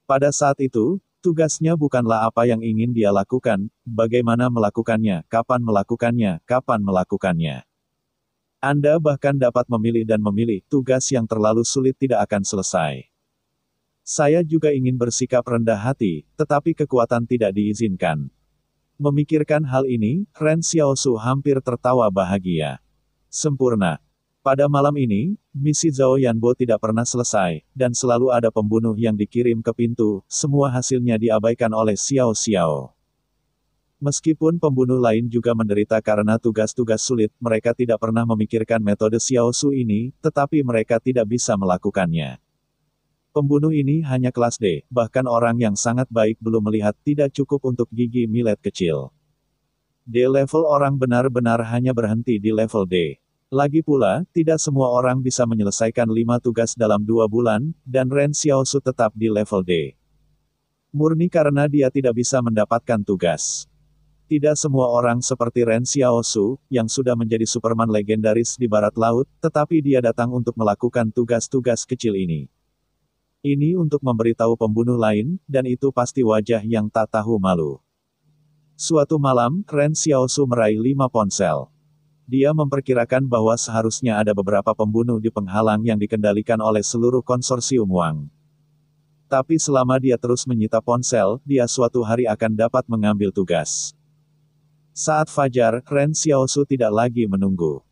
Pada saat itu, tugasnya bukanlah apa yang ingin dia lakukan, bagaimana melakukannya, kapan melakukannya. Anda bahkan dapat memilih dan memilih, tugas yang terlalu sulit tidak akan selesai. Saya juga ingin bersikap rendah hati, tetapi kekuatan tidak diizinkan. Memikirkan hal ini, Ren Xiaosu hampir tertawa bahagia. Sempurna. Pada malam ini, misi Zhao Yanbo tidak pernah selesai, dan selalu ada pembunuh yang dikirim ke pintu, semua hasilnya diabaikan oleh Xiao Xiao. Meskipun pembunuh lain juga menderita karena tugas-tugas sulit, mereka tidak pernah memikirkan metode Xiao Su ini, tetapi mereka tidak bisa melakukannya. Pembunuh ini hanya kelas D, bahkan orang yang sangat baik belum melihat tidak cukup untuk gigi millet kecil. D level orang benar-benar hanya berhenti di level D. Lagi pula, tidak semua orang bisa menyelesaikan 5 tugas dalam 2 bulan, dan Ren Xiaosu tetap di level D. Murni karena dia tidak bisa mendapatkan tugas. Tidak semua orang seperti Ren Xiaosu, yang sudah menjadi Superman legendaris di barat laut, tetapi dia datang untuk melakukan tugas-tugas kecil ini. Ini untuk memberitahu pembunuh lain, dan itu pasti wajah yang tak tahu malu. Suatu malam, Ren Xiaosu meraih 5 ponsel. Dia memperkirakan bahwa seharusnya ada beberapa pembunuh di penghalang yang dikendalikan oleh seluruh konsorsium Wang. Tapi selama dia terus menyita ponsel, dia suatu hari akan dapat mengambil tugas. Saat fajar, Ren Xiaosu tidak lagi menunggu.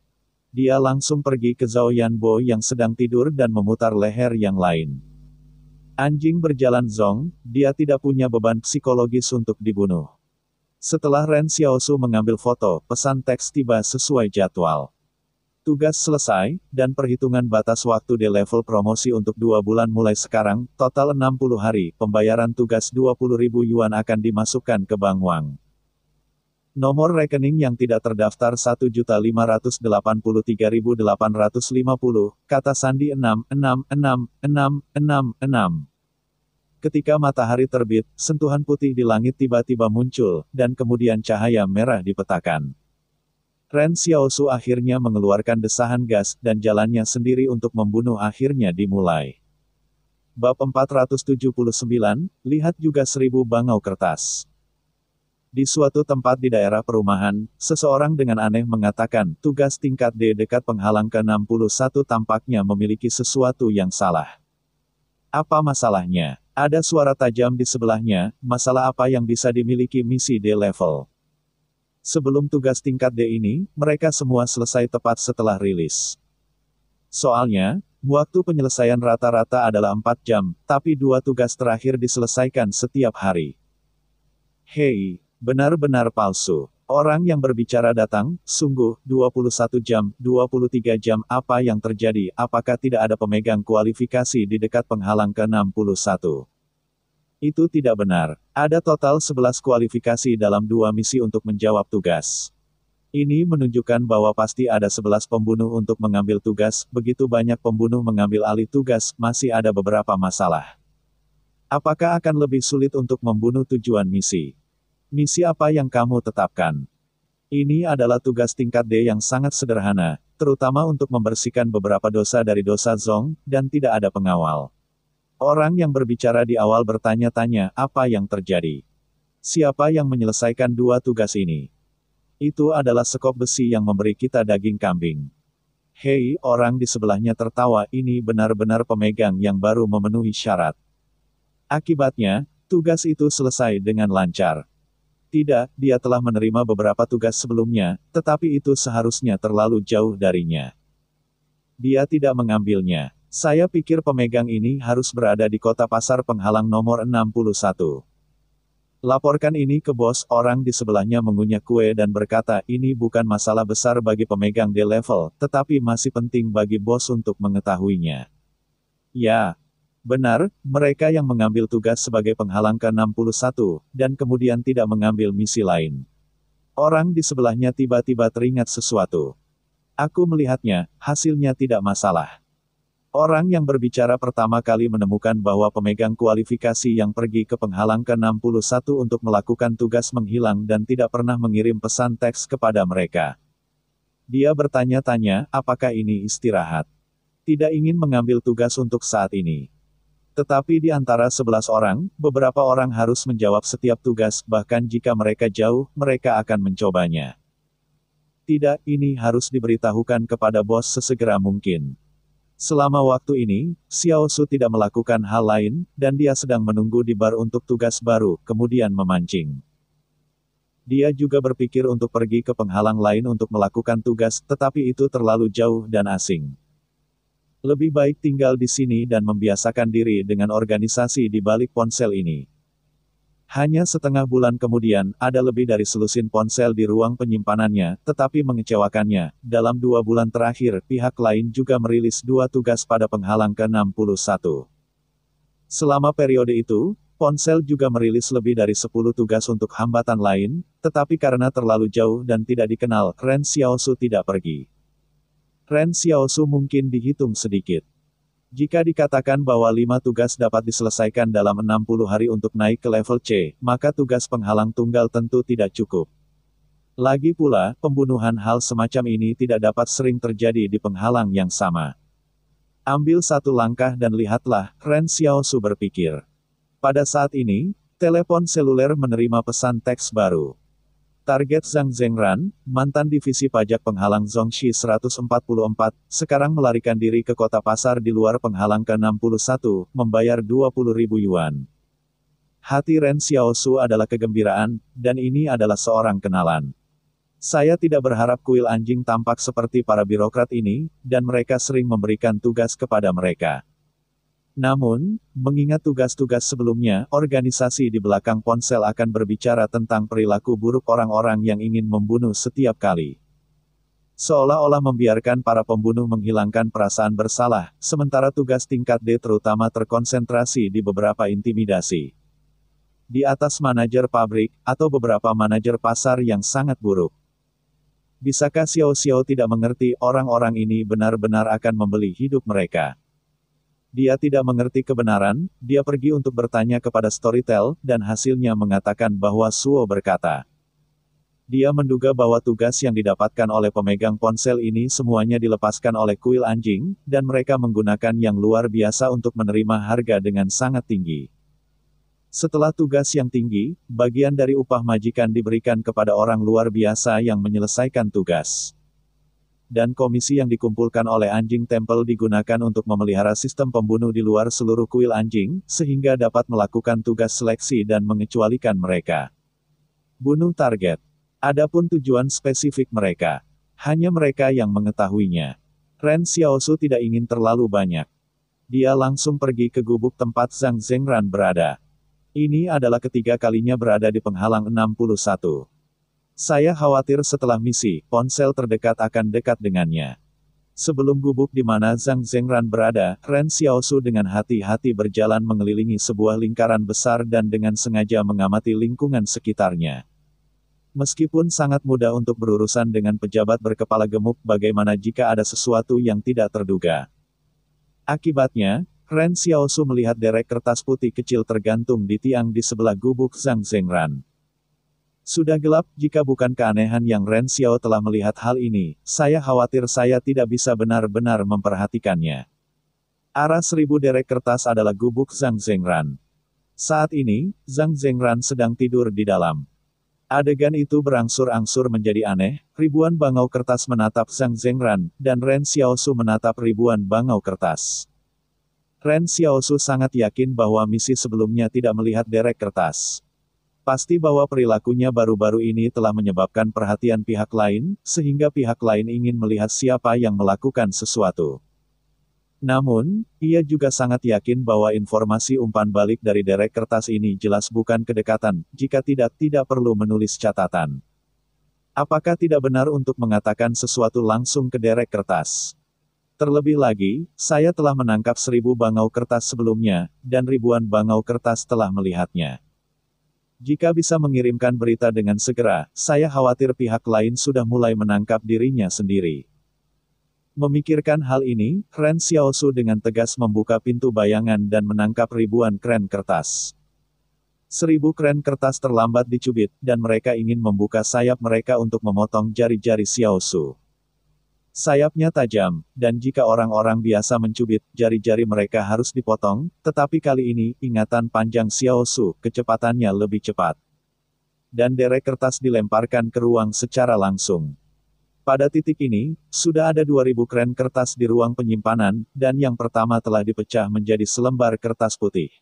Dia langsung pergi ke Zhao Yanbo yang sedang tidur dan memutar leher yang lain. Anjing berjalan zong, dia tidak punya beban psikologis untuk dibunuh. Setelah Ren Xiaosu mengambil foto, pesan teks tiba sesuai jadwal. Tugas selesai, dan perhitungan batas waktu di level promosi untuk 2 bulan mulai sekarang, total 60 hari, pembayaran tugas 20.000 yuan akan dimasukkan ke Bank Wang. Nomor rekening yang tidak terdaftar 1.583.850, kata sandi 6666666. Ketika matahari terbit, sentuhan putih di langit tiba-tiba muncul, dan kemudian cahaya merah dipetakan. Ren Xiaosu akhirnya mengeluarkan desahan gas, dan jalannya sendiri untuk membunuh akhirnya dimulai. Bab 479, lihat juga 1000 bangau kertas. Di suatu tempat di daerah perumahan, seseorang dengan aneh mengatakan, tugas tingkat D dekat penghalang ke-61 tampaknya memiliki sesuatu yang salah. Apa masalahnya? Ada suara tajam di sebelahnya, masalah apa yang bisa dimiliki misi D level? Sebelum tugas tingkat D ini, mereka semua selesai tepat setelah rilis. Soalnya, waktu penyelesaian rata-rata adalah 4 jam, tapi 2 tugas terakhir diselesaikan setiap hari. Hei, benar-benar palsu. Orang yang berbicara datang, sungguh, 21 jam, 23 jam, apa yang terjadi, apakah tidak ada pemegang kualifikasi di dekat penghalang ke-61? Itu tidak benar. Ada total 11 kualifikasi dalam 2 misi untuk menjawab tugas. Ini menunjukkan bahwa pasti ada 11 pembunuh untuk mengambil tugas, begitu banyak pembunuh mengambil alih tugas, masih ada beberapa masalah. Apakah akan lebih sulit untuk membunuh tujuan misi? Misi apa yang kamu tetapkan? Ini adalah tugas tingkat D yang sangat sederhana, terutama untuk membersihkan beberapa dosa dari dosa Zong, dan tidak ada pengawal. Orang yang berbicara di awal bertanya-tanya, apa yang terjadi? Siapa yang menyelesaikan 2 tugas ini? Itu adalah sekop besi yang memberi kita daging kambing. Hei, orang di sebelahnya tertawa, ini benar-benar pemegang yang baru memenuhi syarat. Akibatnya, tugas itu selesai dengan lancar. Tidak, dia telah menerima beberapa tugas sebelumnya, tetapi itu seharusnya terlalu jauh darinya. Dia tidak mengambilnya. Saya pikir pemegang ini harus berada di kota pasar penghalang nomor 61. Laporkan ini ke bos. Orang di sebelahnya mengunyah kue dan berkata, ini bukan masalah besar bagi pemegang D-level, tetapi masih penting bagi bos untuk mengetahuinya. Ya, benar, mereka yang mengambil tugas sebagai penghalang ke-61, dan kemudian tidak mengambil misi lain. Orang di sebelahnya tiba-tiba teringat sesuatu. Aku melihatnya, hasilnya tidak masalah. Orang yang berbicara pertama kali menemukan bahwa pemegang kualifikasi yang pergi ke penghalang ke-61 untuk melakukan tugas menghilang dan tidak pernah mengirim pesan teks kepada mereka. Dia bertanya-tanya, apakah ini istirahat? Tidak ingin mengambil tugas untuk saat ini. Tetapi di antara 11 orang, beberapa orang harus menjawab setiap tugas, bahkan jika mereka jauh, mereka akan mencobanya. Tidak, ini harus diberitahukan kepada bos sesegera mungkin. Selama waktu ini, Xiao Su tidak melakukan hal lain, dan dia sedang menunggu di bar untuk tugas baru, kemudian memancing. Dia juga berpikir untuk pergi ke penghalang lain untuk melakukan tugas, tetapi itu terlalu jauh dan asing. Lebih baik tinggal di sini dan membiasakan diri dengan organisasi di balik ponsel ini. Hanya setengah bulan kemudian, ada lebih dari selusin ponsel di ruang penyimpanannya, tetapi mengecewakannya, dalam 2 bulan terakhir, pihak lain juga merilis 2 tugas pada penghalang ke-61. Selama periode itu, ponsel juga merilis lebih dari 10 tugas untuk hambatan lain, tetapi karena terlalu jauh dan tidak dikenal, Ren Xiaosu tidak pergi. Ren Xiaosu mungkin dihitung sedikit. Jika dikatakan bahwa 5 tugas dapat diselesaikan dalam 60 hari untuk naik ke level C, maka tugas penghalang tunggal tentu tidak cukup. Lagi pula, pembunuhan hal semacam ini tidak dapat sering terjadi di penghalang yang sama. Ambil satu langkah dan lihatlah, Ren Xiaosu berpikir. Pada saat ini, telepon seluler menerima pesan teks baru. Target Zhang Zhengran, mantan divisi pajak penghalang Zhongxi 144, sekarang melarikan diri ke kota pasar di luar penghalang ke-61, membayar 20.000 yuan. Hati Ren Xiaosu adalah kegembiraan, dan ini adalah seorang kenalan. Saya tidak berharap kuil anjing tampak seperti para birokrat ini, dan mereka sering memberikan tugas kepada mereka. Namun, mengingat tugas-tugas sebelumnya, organisasi di belakang ponsel akan berbicara tentang perilaku buruk orang-orang yang ingin membunuh setiap kali. Seolah-olah membiarkan para pembunuh menghilangkan perasaan bersalah, sementara tugas tingkat D terutama terkonsentrasi di beberapa intimidasi. Di atas manajer pabrik, atau beberapa manajer pasar yang sangat buruk. Bisakah Xiao Xiao tidak mengerti orang-orang ini benar-benar akan membeli hidup mereka? Dia tidak mengerti kebenaran, dia pergi untuk bertanya kepada Storytel, dan hasilnya mengatakan bahwa Suo berkata. Dia menduga bahwa tugas yang didapatkan oleh pemegang ponsel ini semuanya dilepaskan oleh kuil anjing, dan mereka menggunakan yang luar biasa untuk menerima harga dengan sangat tinggi. Setelah tugas yang tinggi, bagian dari upah majikan diberikan kepada orang luar biasa yang menyelesaikan tugas. Dan komisi yang dikumpulkan oleh anjing tempel digunakan untuk memelihara sistem pembunuh di luar seluruh kuil anjing, sehingga dapat melakukan tugas seleksi dan mengecualikan mereka. Bunuh target. Adapun tujuan spesifik mereka. Hanya mereka yang mengetahuinya. Ren Xiaosu tidak ingin terlalu banyak. Dia langsung pergi ke gubuk tempat Zhang Zhengran berada. Ini adalah ketiga kalinya berada di penghalang 61. Saya khawatir setelah misi, ponsel terdekat akan dekat dengannya. Sebelum gubuk di mana Zhang Zhengran berada, Ren Xiaosu dengan hati-hati berjalan mengelilingi sebuah lingkaran besar dan dengan sengaja mengamati lingkungan sekitarnya. Meskipun sangat mudah untuk berurusan dengan pejabat berkepala gemuk, bagaimana jika ada sesuatu yang tidak terduga? Akibatnya, Ren Xiaosu melihat derek kertas putih kecil tergantung di tiang di sebelah gubuk Zhang Zhengran. Sudah gelap, jika bukan keanehan yang Ren Xiao telah melihat hal ini, saya khawatir saya tidak bisa benar-benar memperhatikannya. Arah 1000 derek kertas adalah gubuk Zhang Zhengran. Saat ini, Zhang Zhengran sedang tidur di dalam. Adegan itu berangsur-angsur menjadi aneh, ribuan bangau kertas menatap Zhang Zhengran, dan Ren Xiaosu menatap ribuan bangau kertas. Ren Xiaosu sangat yakin bahwa misi sebelumnya tidak melihat derek kertas. Pasti bahwa perilakunya baru-baru ini telah menyebabkan perhatian pihak lain, sehingga pihak lain ingin melihat siapa yang melakukan sesuatu. Namun, ia juga sangat yakin bahwa informasi umpan balik dari derek kertas ini jelas bukan kedekatan, jika tidak perlu menulis catatan. Apakah tidak benar untuk mengatakan sesuatu langsung ke derek kertas? Terlebih lagi, saya telah menangkap 1000 bangau kertas sebelumnya, dan ribuan bangau kertas telah melihatnya. Jika bisa mengirimkan berita dengan segera, saya khawatir pihak lain sudah mulai menangkap dirinya sendiri. Memikirkan hal ini, Ren Xiaosu dengan tegas membuka pintu bayangan dan menangkap ribuan kren kertas. 1000 kren kertas terlambat dicubit, dan mereka ingin membuka sayap mereka untuk memotong jari-jari Xiaosu. Sayapnya tajam, dan jika orang-orang biasa mencubit, jari-jari mereka harus dipotong, tetapi kali ini, ingatan panjang Xiaosu, kecepatannya lebih cepat. Dan derek kertas dilemparkan ke ruang secara langsung. Pada titik ini, sudah ada 2000 kren kertas di ruang penyimpanan, dan yang pertama telah dipecah menjadi selembar kertas putih.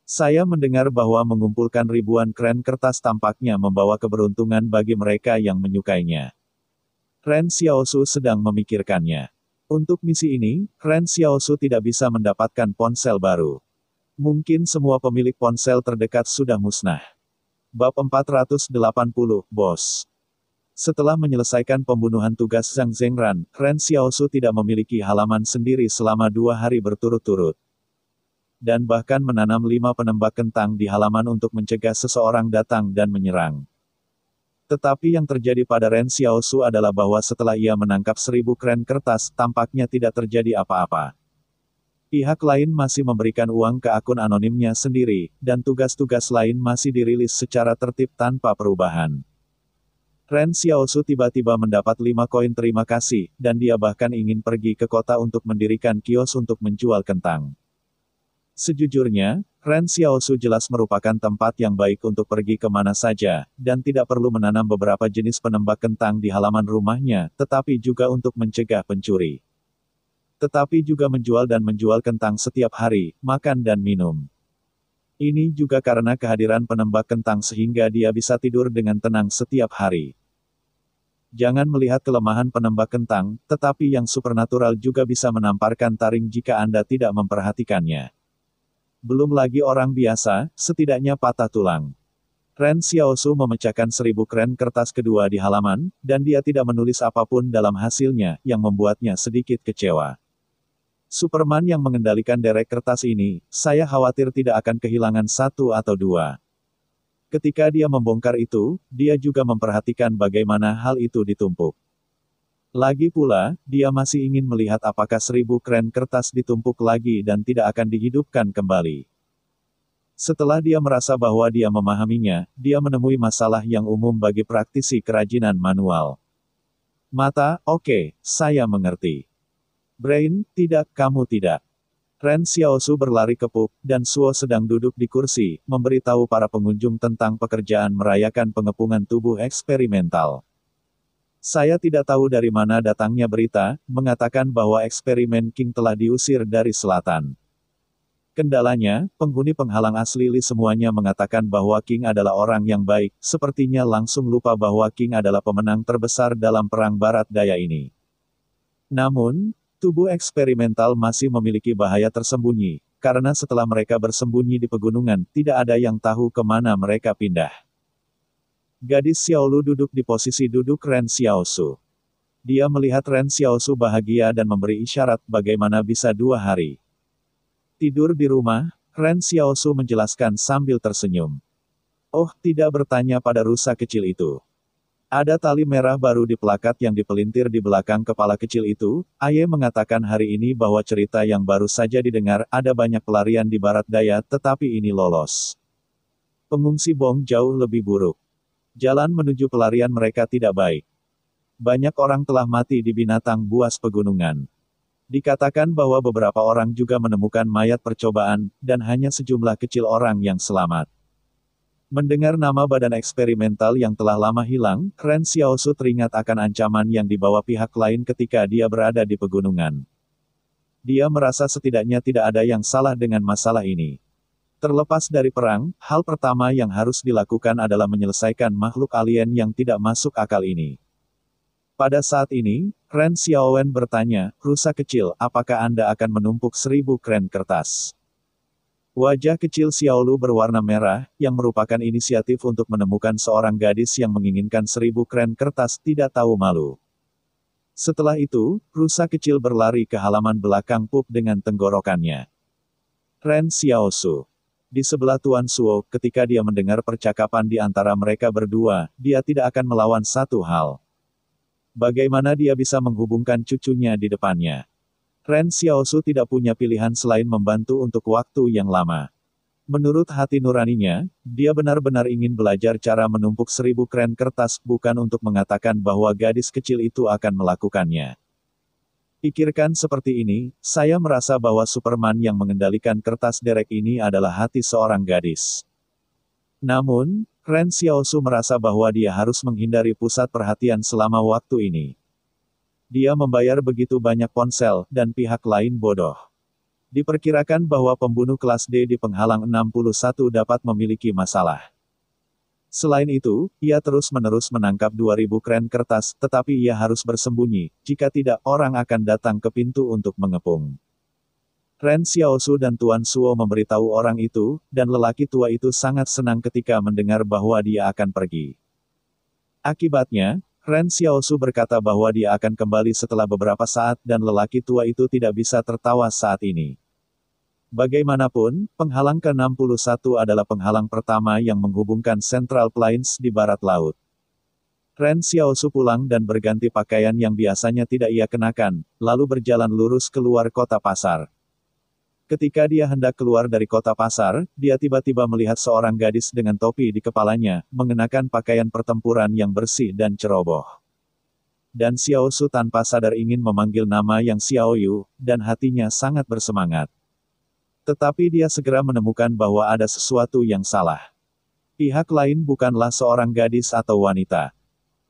Saya mendengar bahwa mengumpulkan ribuan kren kertas tampaknya membawa keberuntungan bagi mereka yang menyukainya. Ren Xiaosu sedang memikirkannya. Untuk misi ini, Ren Xiaosu tidak bisa mendapatkan ponsel baru. Mungkin semua pemilik ponsel terdekat sudah musnah. Bab 480, Bos. Setelah menyelesaikan pembunuhan tugas Zhang Zhengran, Ren Xiaosu tidak memiliki halaman sendiri selama 2 hari berturut-turut. Dan bahkan menanam 5 penembak kentang di halaman untuk mencegah seseorang datang dan menyerang. Tetapi yang terjadi pada Ren Xiaosu adalah bahwa setelah ia menangkap 1000 kren kertas, tampaknya tidak terjadi apa-apa. Pihak lain masih memberikan uang ke akun anonimnya sendiri, dan tugas-tugas lain masih dirilis secara tertib tanpa perubahan. Ren Xiaosu tiba-tiba mendapat 5 koin terima kasih, dan dia bahkan ingin pergi ke kota untuk mendirikan kios untuk menjual kentang. Sejujurnya, Ren Xiaosu jelas merupakan tempat yang baik untuk pergi kemana saja, dan tidak perlu menanam beberapa jenis penembak kentang di halaman rumahnya, tetapi juga untuk mencegah pencuri. Tetapi juga menjual kentang setiap hari, makan dan minum. Ini juga karena kehadiran penembak kentang sehingga dia bisa tidur dengan tenang setiap hari. Jangan melihat kelemahan penembak kentang, tetapi yang supernatural juga bisa menamparkan taring jika Anda tidak memperhatikannya. Belum lagi orang biasa, setidaknya patah tulang. Ren Xiaosu memecahkan 1000 kren kertas kedua di halaman, dan dia tidak menulis apapun dalam hasilnya, yang membuatnya sedikit kecewa. Superman yang mengendalikan derek kertas ini, saya khawatir tidak akan kehilangan 1 atau 2. Ketika dia membongkar itu, dia juga memperhatikan bagaimana hal itu ditumpuk. Lagi pula, dia masih ingin melihat apakah 1000 kren kertas ditumpuk lagi dan tidak akan dihidupkan kembali. Setelah dia merasa bahwa dia memahaminya, dia menemui masalah yang umum bagi praktisi kerajinan manual. Mata, oke, saya mengerti. Brain, tidak, kamu tidak. Ren Xiaosu berlari ke pub, dan Suo sedang duduk di kursi, memberitahu para pengunjung tentang pekerjaan merayakan pengepungan tubuh eksperimental. Saya tidak tahu dari mana datangnya berita, mengatakan bahwa eksperimen King telah diusir dari selatan. Kendalanya, penghuni penghalang asli Li semuanya mengatakan bahwa King adalah orang yang baik, sepertinya langsung lupa bahwa King adalah pemenang terbesar dalam perang barat daya ini. Namun, tubuh eksperimental masih memiliki bahaya tersembunyi, karena setelah mereka bersembunyi di pegunungan, tidak ada yang tahu kemana mereka pindah. Gadis Xiaolu duduk di posisi duduk Ren Xiaosu. Dia melihat Ren Xiaosu bahagia dan memberi isyarat bagaimana bisa 2 hari. Tidur di rumah, Ren Xiaosu menjelaskan sambil tersenyum. Oh, tidak bertanya pada rusa kecil itu. Ada tali merah baru di plakat yang dipelintir di belakang kepala kecil itu. Aye mengatakan hari ini bahwa cerita yang baru saja didengar, ada banyak pelarian di barat daya, tetapi ini lolos. Pengungsi Bong jauh lebih buruk. Jalan menuju pelarian mereka tidak baik. Banyak orang telah mati di binatang buas pegunungan. Dikatakan bahwa beberapa orang juga menemukan mayat percobaan, dan hanya sejumlah kecil orang yang selamat. Mendengar nama badan eksperimental yang telah lama hilang, Ren Xiaosu teringat akan ancaman yang dibawa pihak lain ketika dia berada di pegunungan. Dia merasa setidaknya tidak ada yang salah dengan masalah ini. Terlepas dari perang, hal pertama yang harus dilakukan adalah menyelesaikan makhluk alien yang tidak masuk akal ini. Pada saat ini, Ren Xiaowen bertanya, "Rusa kecil, apakah Anda akan menumpuk 1000 kren kertas?" Wajah kecil Xiaolu berwarna merah, yang merupakan inisiatif untuk menemukan seorang gadis yang menginginkan 1000 kren kertas tidak tahu malu. Setelah itu, rusa kecil berlari ke halaman belakang pub dengan tenggorokannya. Ren Xiaosu. Di sebelah Tuan Suo, ketika dia mendengar percakapan di antara mereka berdua, dia tidak akan melawan satu hal. Bagaimana dia bisa menghubungkan cucunya di depannya? Ren Xiaosu tidak punya pilihan selain membantu untuk waktu yang lama. Menurut hati nuraninya, dia benar-benar ingin belajar cara menumpuk 1000 kren kertas, bukan untuk mengatakan bahwa gadis kecil itu akan melakukannya. Pikirkan seperti ini, saya merasa bahwa Superman yang mengendalikan kertas derek ini adalah hati seorang gadis. Namun, Ren Xiaosu merasa bahwa dia harus menghindari pusat perhatian selama waktu ini. Dia membayar begitu banyak ponsel, dan pihak lain bodoh. Diperkirakan bahwa pembunuh kelas D di penghalang 61 dapat memiliki masalah. Selain itu, ia terus-menerus menangkap 2000 kren kertas, tetapi ia harus bersembunyi, jika tidak orang akan datang ke pintu untuk mengepung. Ren Xiaosu dan Tuan Suo memberitahu orang itu, dan lelaki tua itu sangat senang ketika mendengar bahwa dia akan pergi. Akibatnya, Ren Xiaosu berkata bahwa dia akan kembali setelah beberapa saat dan lelaki tua itu tidak bisa tertawa saat ini. Bagaimanapun, penghalang ke-61 adalah penghalang pertama yang menghubungkan Central Plains di barat laut. Ren Xiaosu pulang dan berganti pakaian yang biasanya tidak ia kenakan, lalu berjalan lurus keluar kota pasar. Ketika dia hendak keluar dari kota pasar, dia tiba-tiba melihat seorang gadis dengan topi di kepalanya, mengenakan pakaian pertempuran yang bersih dan ceroboh. Dan Xiaosu tanpa sadar ingin memanggil nama yang Xiaoyu, dan hatinya sangat bersemangat. Tetapi dia segera menemukan bahwa ada sesuatu yang salah. Pihak lain bukanlah seorang gadis atau wanita.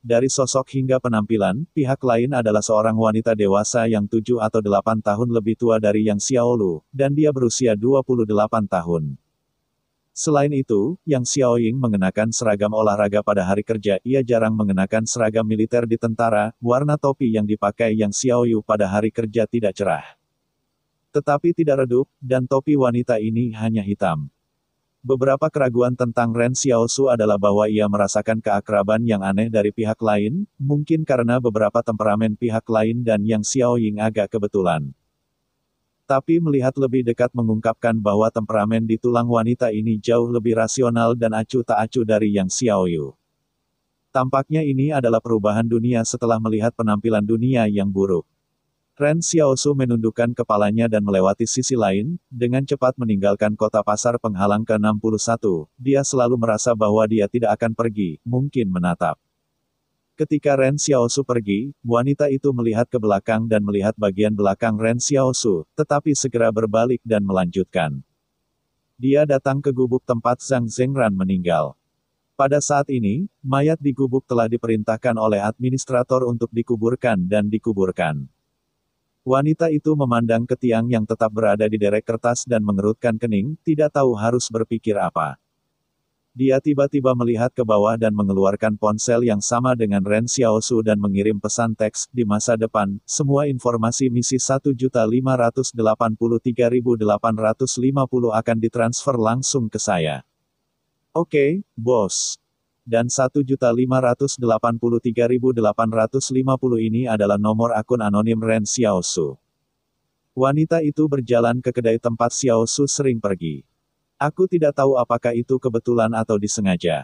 Dari sosok hingga penampilan, pihak lain adalah seorang wanita dewasa yang 7 atau 8 tahun lebih tua dari Yang Xiaolu, dan dia berusia 28 tahun. Selain itu, Yang Xiaoying mengenakan seragam olahraga pada hari kerja, ia jarang mengenakan seragam militer di tentara, warna topi yang dipakai Yang Xiaoyu pada hari kerja tidak cerah. Tetapi tidak redup, dan topi wanita ini hanya hitam. Beberapa keraguan tentang Ren Xiaosu adalah bahwa ia merasakan keakraban yang aneh dari pihak lain, mungkin karena beberapa temperamen pihak lain dan Yang Xiaoying agak kebetulan. Tapi melihat lebih dekat mengungkapkan bahwa temperamen di tulang wanita ini jauh lebih rasional dan acuh tak acuh dari Yang Xiaoyu. Tampaknya ini adalah perubahan dunia setelah melihat penampilan dunia yang buruk. Ren Xiaosu menundukkan kepalanya dan melewati sisi lain, dengan cepat meninggalkan kota pasar penghalang ke-61, dia selalu merasa bahwa dia tidak akan pergi, mungkin menatap. Ketika Ren Xiaosu pergi, wanita itu melihat ke belakang dan melihat bagian belakang Ren Xiaosu, tetapi segera berbalik dan melanjutkan. Dia datang ke gubuk tempat Zhang Zhengran meninggal. Pada saat ini, mayat di gubuk telah diperintahkan oleh administrator untuk dikuburkan dan dikuburkan. Wanita itu memandang ke tiang yang tetap berada di derek kertas dan mengerutkan kening, tidak tahu harus berpikir apa. Dia tiba-tiba melihat ke bawah dan mengeluarkan ponsel yang sama dengan Ren Xiaosu dan mengirim pesan teks, di masa depan, semua informasi misi 1.583.850 akan ditransfer langsung ke saya. Oke, bos. Dan 1.583.850 ini adalah nomor akun anonim Ren Xiaosu. Wanita itu berjalan ke kedai tempat Xiaosu sering pergi. Aku tidak tahu apakah itu kebetulan atau disengaja.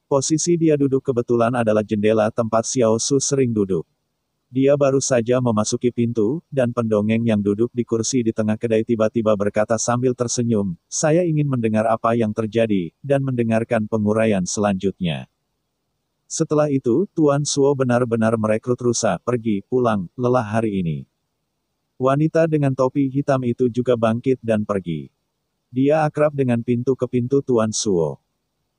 Posisi dia duduk kebetulan adalah jendela tempat Xiaosu sering duduk. Dia baru saja memasuki pintu, dan pendongeng yang duduk di kursi di tengah kedai tiba-tiba berkata sambil tersenyum, "Saya ingin mendengar apa yang terjadi, dan mendengarkan penguraian selanjutnya." Setelah itu, Tuan Suo benar-benar merekrut rusa, pergi, pulang, lelah hari ini. Wanita dengan topi hitam itu juga bangkit dan pergi. Dia akrab dengan pintu ke pintu Tuan Suo.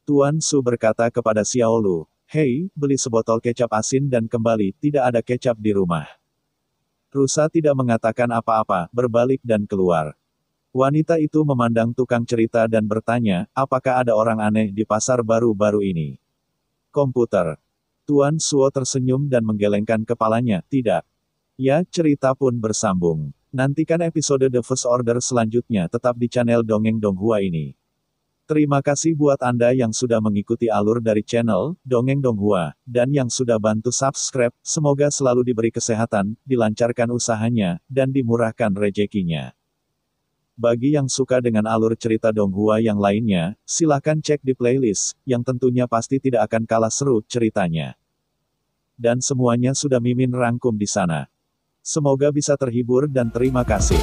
Tuan Su berkata kepada Xiaolu, "Hei, beli sebotol kecap asin dan kembali, tidak ada kecap di rumah." Rusa tidak mengatakan apa-apa, berbalik dan keluar. Wanita itu memandang tukang cerita dan bertanya, apakah ada orang aneh di pasar baru-baru ini? Komputer. Tuan Suo tersenyum dan menggelengkan kepalanya, tidak. Ya, cerita pun bersambung. Nantikan episode The First Order selanjutnya tetap di channel Dongeng Donghua ini. Terima kasih buat Anda yang sudah mengikuti alur dari channel Dongeng Donghua, dan yang sudah bantu subscribe. Semoga selalu diberi kesehatan, dilancarkan usahanya, dan dimurahkan rezekinya. Bagi yang suka dengan alur cerita Donghua yang lainnya, silahkan cek di playlist, yang tentunya pasti tidak akan kalah seru ceritanya. Dan semuanya sudah Mimin rangkum di sana. Semoga bisa terhibur dan terima kasih.